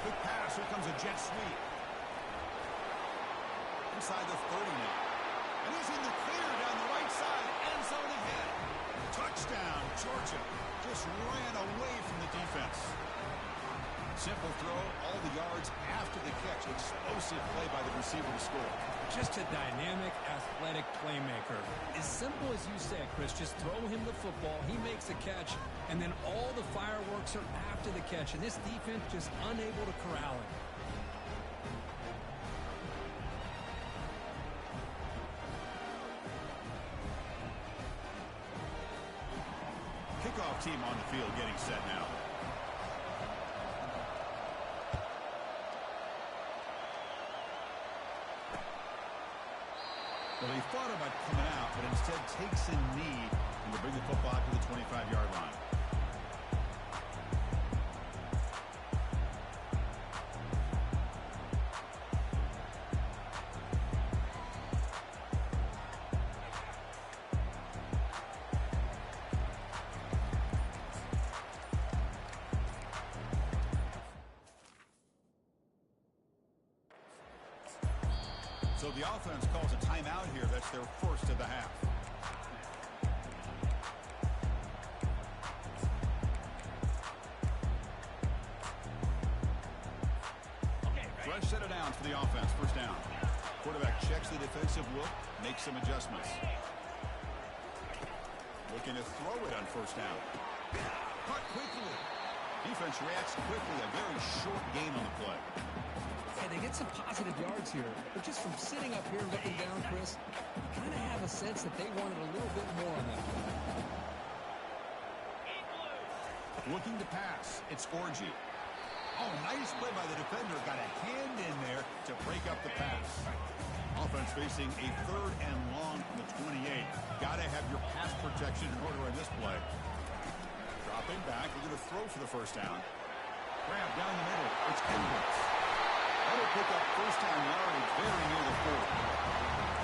Quick pass. Here comes a jet sweep. Inside the 30 now. And he's in the clear down the right side. End zone ahead. Touchdown, Georgia. Just ran away from the defense. Simple throw, all the yards after the catch. Explosive play by the receiver to score. Just a dynamic, athletic playmaker. As simple as you said, Chris, just throw him the football, he makes a catch, and then all the fireworks are after the catch. And this defense just unable to corral him. Kickoff team on the field getting set now. Well, he thought about coming out, but instead takes a knee And they bring the football out to the 25-yard line. So the offense calls a timeout here. That's their first of the half. Fresh set of downs for the offense. First down. Quarterback checks the defensive look, makes some adjustments. Looking to throw it on first down. Caught quickly. Defense reacts quickly. A very short gain on the play. Hey, they get some positive yards here, but just from sitting up here looking down, Chris, you kind of have a sense that they wanted a little bit more on that play. Looking to pass. It's Orgy. Oh, nice play by the defender. Got a hand in there to break up the pass. Offense facing a 3rd and long from the 28. Got to have your pass protection in order on this play. Dropping back. We're going to throw for the first down. Grab down the middle. It's Edwards. That'll pick up first down yardage very near the 40.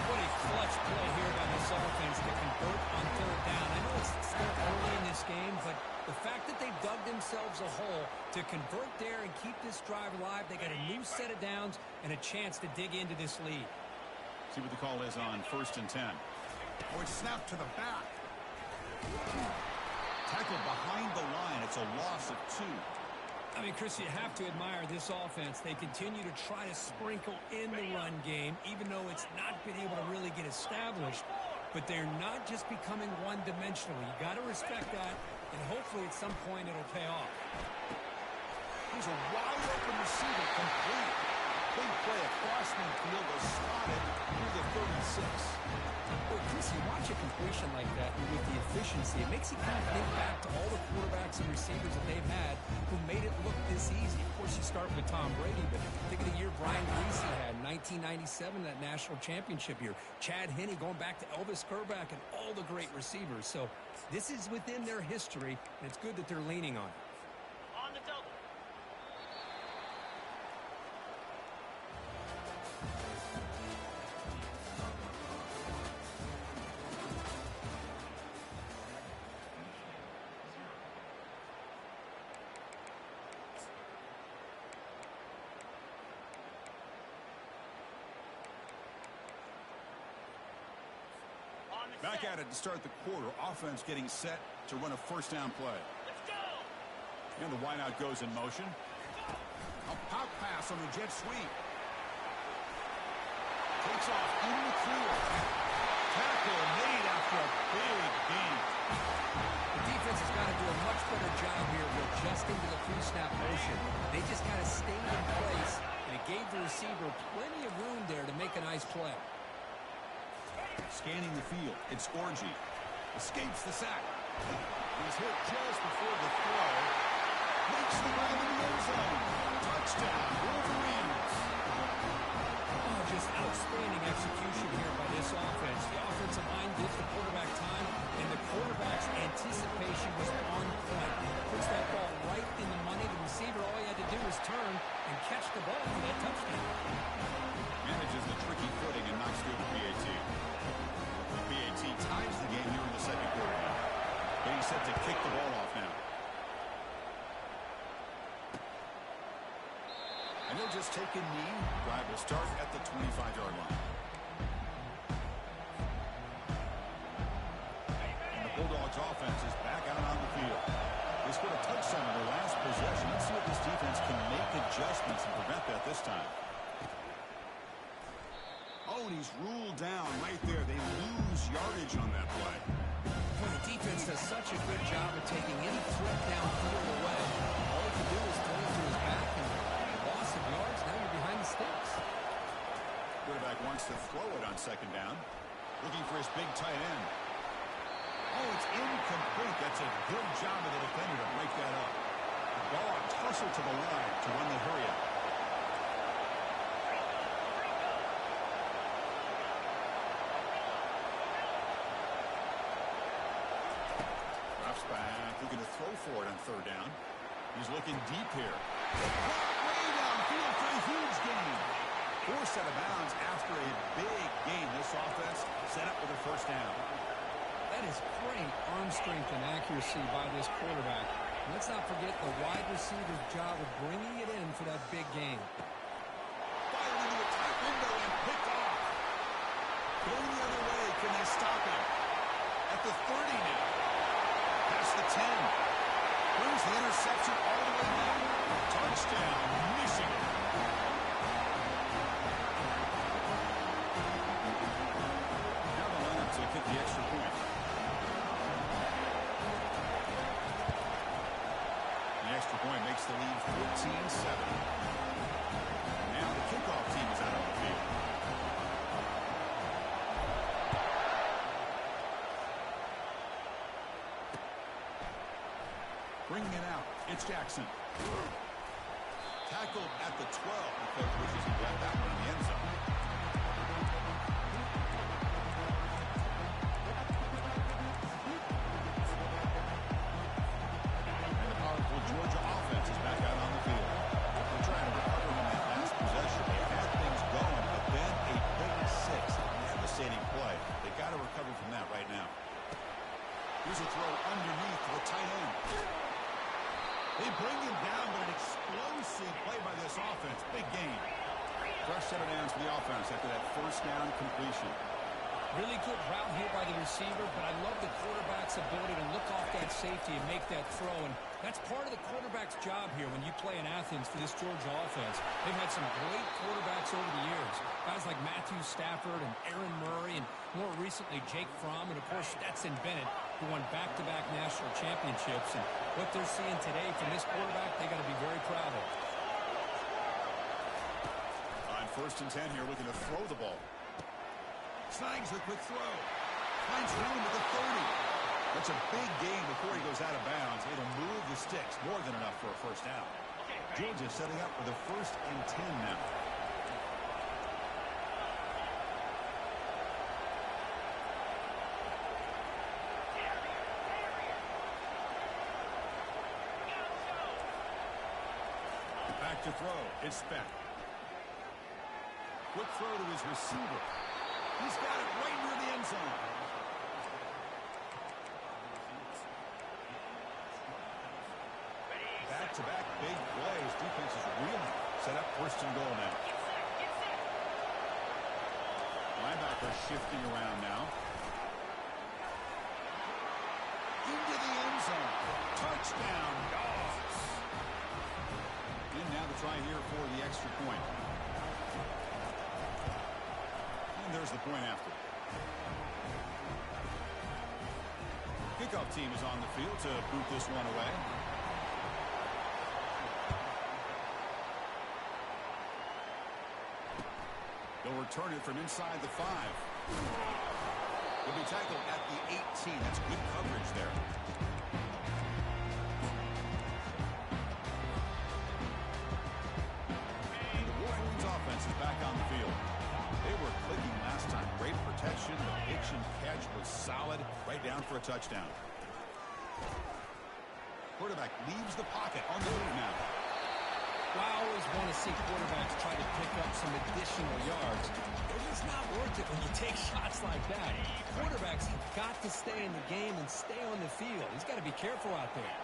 What a clutch play here by this offense to convert on 3rd down. I know it's still early in this game, but the fact that they dug themselves a hole to convert there and keep this drive alive, they got a new set of downs and a chance to dig into this lead. See what the call is on 1st and 10. Oh, it's snapped to the back. Tackled behind the line. It's a loss of 2. I mean, Chris, you have to admire this offense. They continue to try to sprinkle in the run game, even though it's not been able to really get established. But they're not just becoming one-dimensional. You got to respect that, and hopefully at some point it'll pay off. He's a wide-open receiver, complete. Big play across midfield, was spotted near the 36. Well, Chris, you watch a completion like that, and with the efficiency, it makes you kind of think back to all the quarterbacks and receivers that they've had who made it look this easy. Of course, you start with Tom Brady, but think of the year Brian Greasy had, 1997, that national championship year. Chad Henne going back to Elvis Kerback and all the great receivers. So this is within their history, and it's good that they're leaning on it. On the double. Back at it to start the quarter. Offense getting set to run a first down play. Let's go. And the wideout goes in motion. A pop pass on the jet sweep. Takes off in the clear. Tackle made after a big gain. The defense has got to do a much better job here of adjusting to the pre-snap motion. They just kind of stayed in place, and it gave the receiver plenty of room there to make a nice play. Scanning the field. It's Orgy. Escapes the sack. He's hit just before the throw. Makes the grab in the end zone. Touchdown, Wolverines. Oh, just outstanding execution here by this offense. The offensive line gives the quarterback time, and the quarterback's anticipation was on point. Puts that ball right in the money. The receiver, all he had to do was turn and catch the ball for that touchdown. Manages the tricky footing and knocks through the PAT. The PAT ties the game here in the second quarter. Getting set to kick the ball off now. And he'll just take a knee. Drive will start at the 25-yard line. And the Bulldogs offense is back out on the field. They scored a touchdown in their last possession. Let's see if this defense can make adjustments and prevent that this time. Oh, and he's ruled down right there. They lose yardage on that play. Well, the defense does such a good job of taking any threat downfield away. All he can do is throw it to his back, and loss of yards, now you're behind the sticks. Quarterback wants to throw it on second down. Looking for his big tight end. Oh, it's incomplete. That's a good job of the defender to break that up. Ball tussled to the line to run the hurry up. looking to throw for it on third down. He's looking deep here. Way downfield for a huge gain. Forced out of bounds after a big gain. This offense set up with a first down. That is great arm strength and accuracy by this quarterback. Let's not forget the wide receiver's job of bringing it in for that big gain. Fired into a tight window and picked off. Going the other way. Can they stop him? At the 30 now. Past the 10. Brings the interception all the way down. Touchdown, Michigan. Now the lineup to kick the extra point. The extra point makes the lead 14-7. Now the kickoff team is out on the field. Bringing it out, it's Jackson. Tackled at the 12. The coach wishes he grabbed that one in the end zone. And the powerful Georgia offense is back out on the field. They're trying to recover from that last possession. They had things going, but then a big six. Devastating play. They got to recover from that right now. Here's a throw underneath to the tight end. They bring him down, but an explosive play by this offense. Big gain. Fresh set of downs for the offense after that first down completion. Really good route here by the receiver, but I love the quarterback's ability to look off that safety and make that throw. And that's part of the quarterback's job here when you play in Athens for this Georgia offense. They've had some great quarterbacks over the years. Guys like Matthew Stafford and Aaron Murray, and more recently Jake Fromm, and of course Stetson Bennett, who won back-to-back national championships. And what they're seeing today from this quarterback, they got to be very proud of. On 1st and 10 here, looking to throw the ball. Snags the quick throw. Finds room at the 30. That's a big gain before he goes out of bounds. It'll move the sticks. More than enough for a first down. Georgia setting up for the 1st and 10 now. Back to throw. It's Speck. Quick throw to his receiver. He's got it right near the end zone. Back-to-back big plays. Defense is reeling. Set up 1st and goal now. Linebacker shifting around now. Into the end zone. Touchdown, Dogs. And now the try here for the extra point. And there's the point after. Kickoff team is on the field to boot this one away. They'll return it from inside the 5. He'll be tackled at the 18. That's good coverage there. The Wolverines offense is back on the field. They were clicking last time. Great protection. The pitch and catch was solid. Right down for a touchdown. Quarterback leaves the pocket on the move now. Well, I always want to see quarterbacks try to pick up some additional yards. But it's not worth it when you take shots like that. Quarterbacks have got to stay in the game and stay on the field. He's got to be careful out there.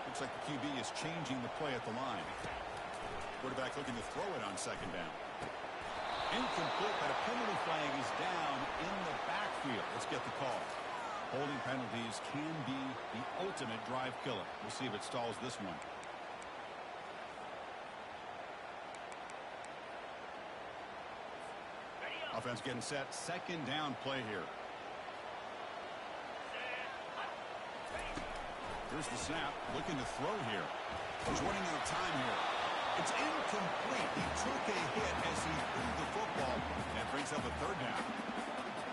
Looks like the QB is changing the play at the line. Quarterback looking to throw it on 2nd down. Incomplete, but a penalty flag is down in the backfield. Let's get the call. Holding penalties can be the ultimate drive killer. We'll see if it stalls this one. Offense getting set. 2nd down play here. Here's the snap. Looking to throw here. He's running out of time here. It's incomplete. He took a hit as he threw the football. That brings up a 3rd down.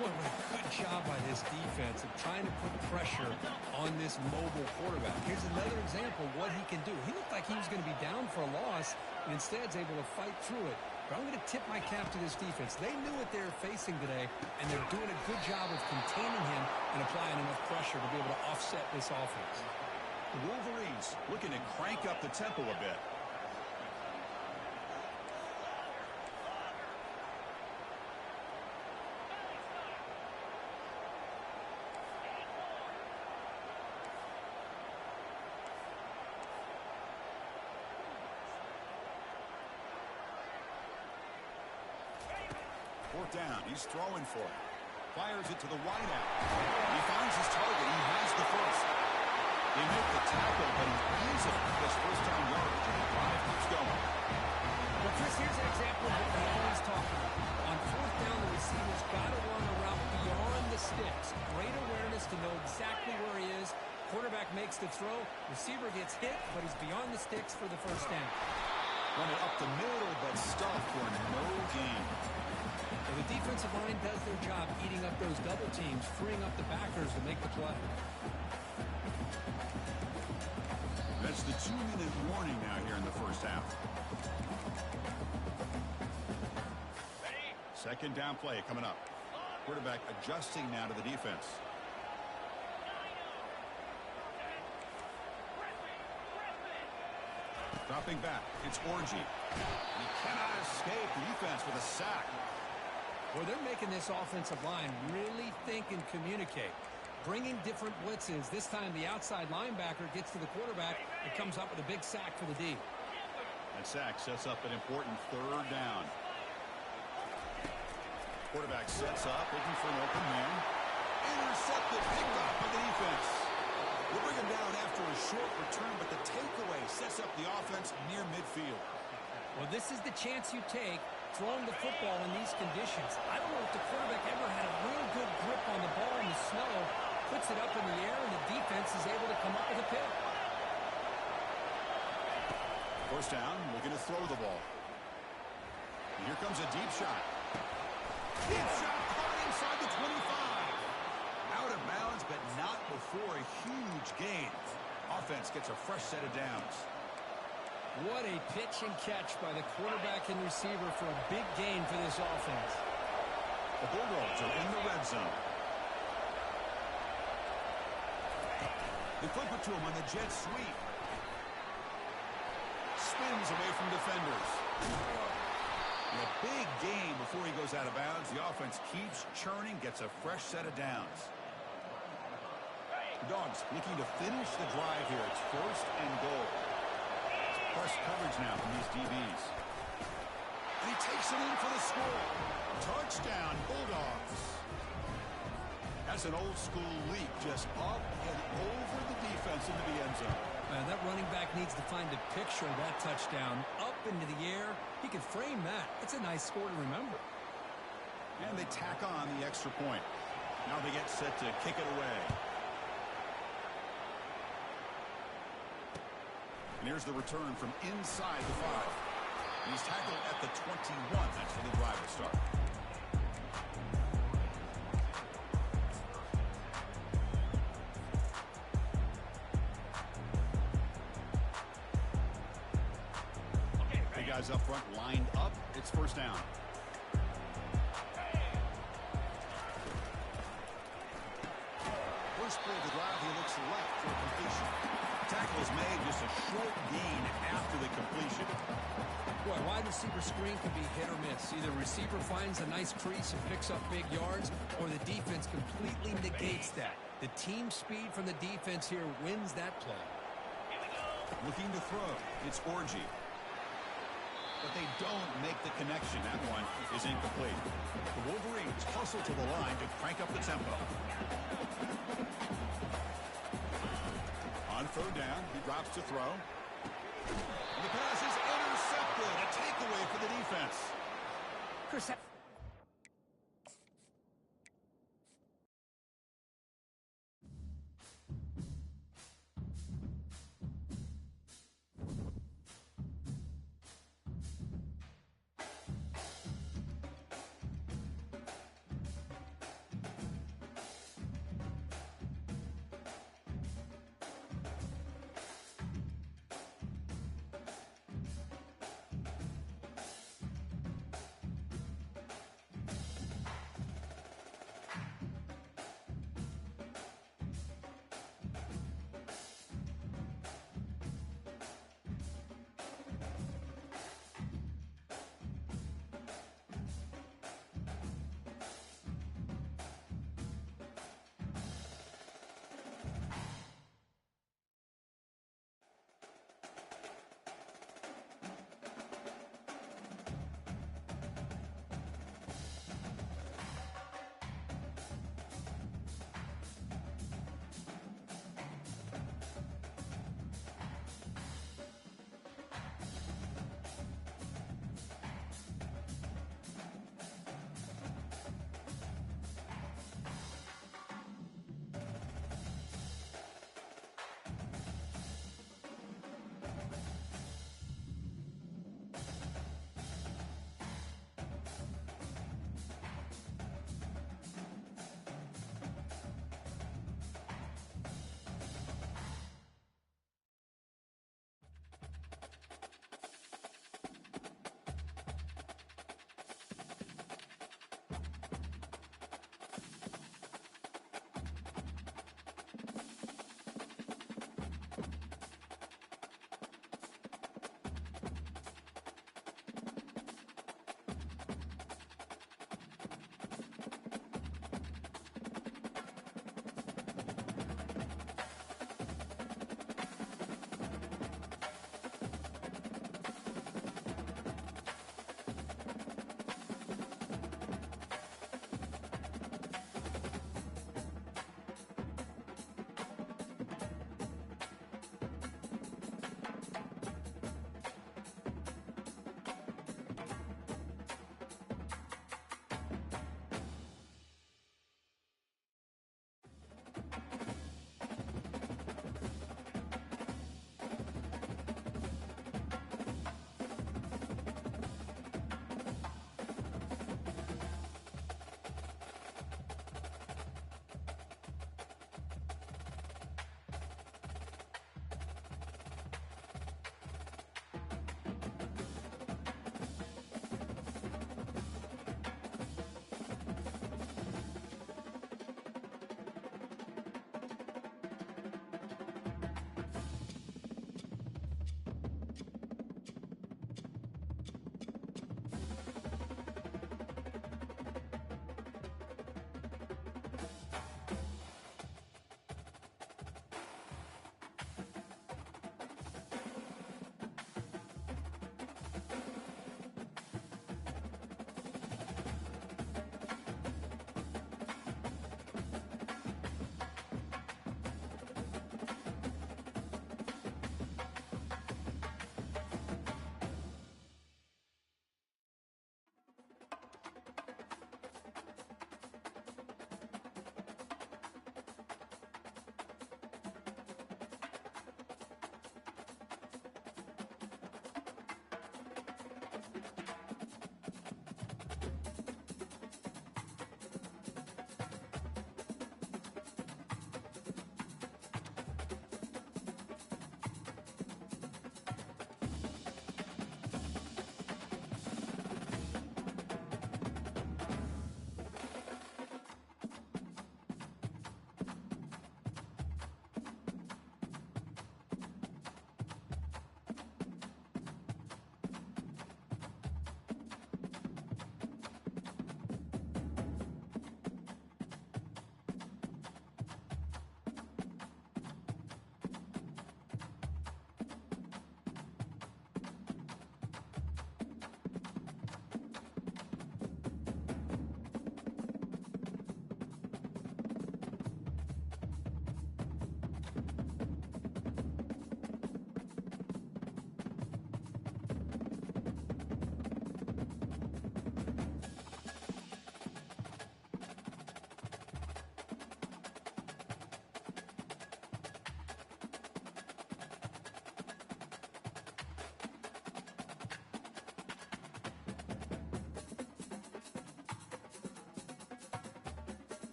Boy, what a good job by this defense of trying to put pressure on this mobile quarterback. Here's another example of what he can do. He looked like he was going to be down for a loss, and instead is able to fight through it But I'm going to tip my cap to this defense. They knew what they were facing today, and they're doing a good job of containing him and applying enough pressure to be able to offset this offense. The Wolverines looking to crank up the tempo a bit. Fourth down. He's throwing for it. Fires it to the wideout. He finds his target. He has the first. They make the tackle, but he's easy for this first-down yardage, and the drive keeps going. Well, Chris, here's an example of what we always talk about. On fourth down, the receiver's got to run a route beyond the sticks. Great awareness to know exactly where he is. Quarterback makes the throw. Receiver gets hit, but he's beyond the sticks for the first down. Run it up the middle, but stopped for no gain. So the defensive line does their job eating up those double teams, freeing up the backers to make the play. That's the 2-minute warning now here in the first half. Second down play coming up. Quarterback adjusting now to the defense. Dropping back, it's Orgy. He cannot escape the defense with a sack. Well, they're making this offensive line really think and communicate. Bringing different blitzes. This time the outside linebacker gets to the quarterback and comes up with a big sack for the D. That sack sets up an important third down. Quarterback sets up, looking for an open man. Intercepted, picked up by the defense. We'll bring him down after a short return, but the takeaway sets up the offense near midfield. Well, this is the chance you take throwing the football in these conditions. I don't know if the quarterback ever had a real good grip on the ball in the snow, puts it up in the air, and the defense is able to come up with a pick. First down, looking to throw the ball. And here comes a deep shot. Deep shot caught inside the 25. Out of bounds, but not before a huge gain. Offense gets a fresh set of downs. What a pitch and catch by the quarterback and receiver for a big gain for this offense. The Bulldogs are in the red zone. They flip it to him on the jet sweep. Spins away from defenders. And a big gain before he goes out of bounds. The offense keeps churning, gets a fresh set of downs. The Dogs looking to finish the drive here. It's first and goal. Press coverage now from these DBs. And he takes it in for the score. Touchdown, Bulldogs. That's an old-school leap, just up and over the defense into the end zone. That running back needs to find a picture of that touchdown. Up into the air. He can frame that. It's a nice score to remember. And they tack on the extra point. Now they get set to kick it away. And here's the return from inside the 5. And he's tackled at the 21. That's where the drive will start. The guys up front lined up. It's first down. First play of the drive, he looks left for completion. Tackle is made, just a short gain after the completion. Boy, wide receiver screen can be hit or miss. Either receiver finds a nice crease and picks up big yards, or the defense completely negates that. The team speed from the defense here wins that play. Looking to throw. It's Orgy. But they don't make the connection. That one is incomplete. The Wolverines hustle to the line to crank up the tempo. On third down, he drops to throw. And the pass is intercepted. A takeaway for the defense. Chris,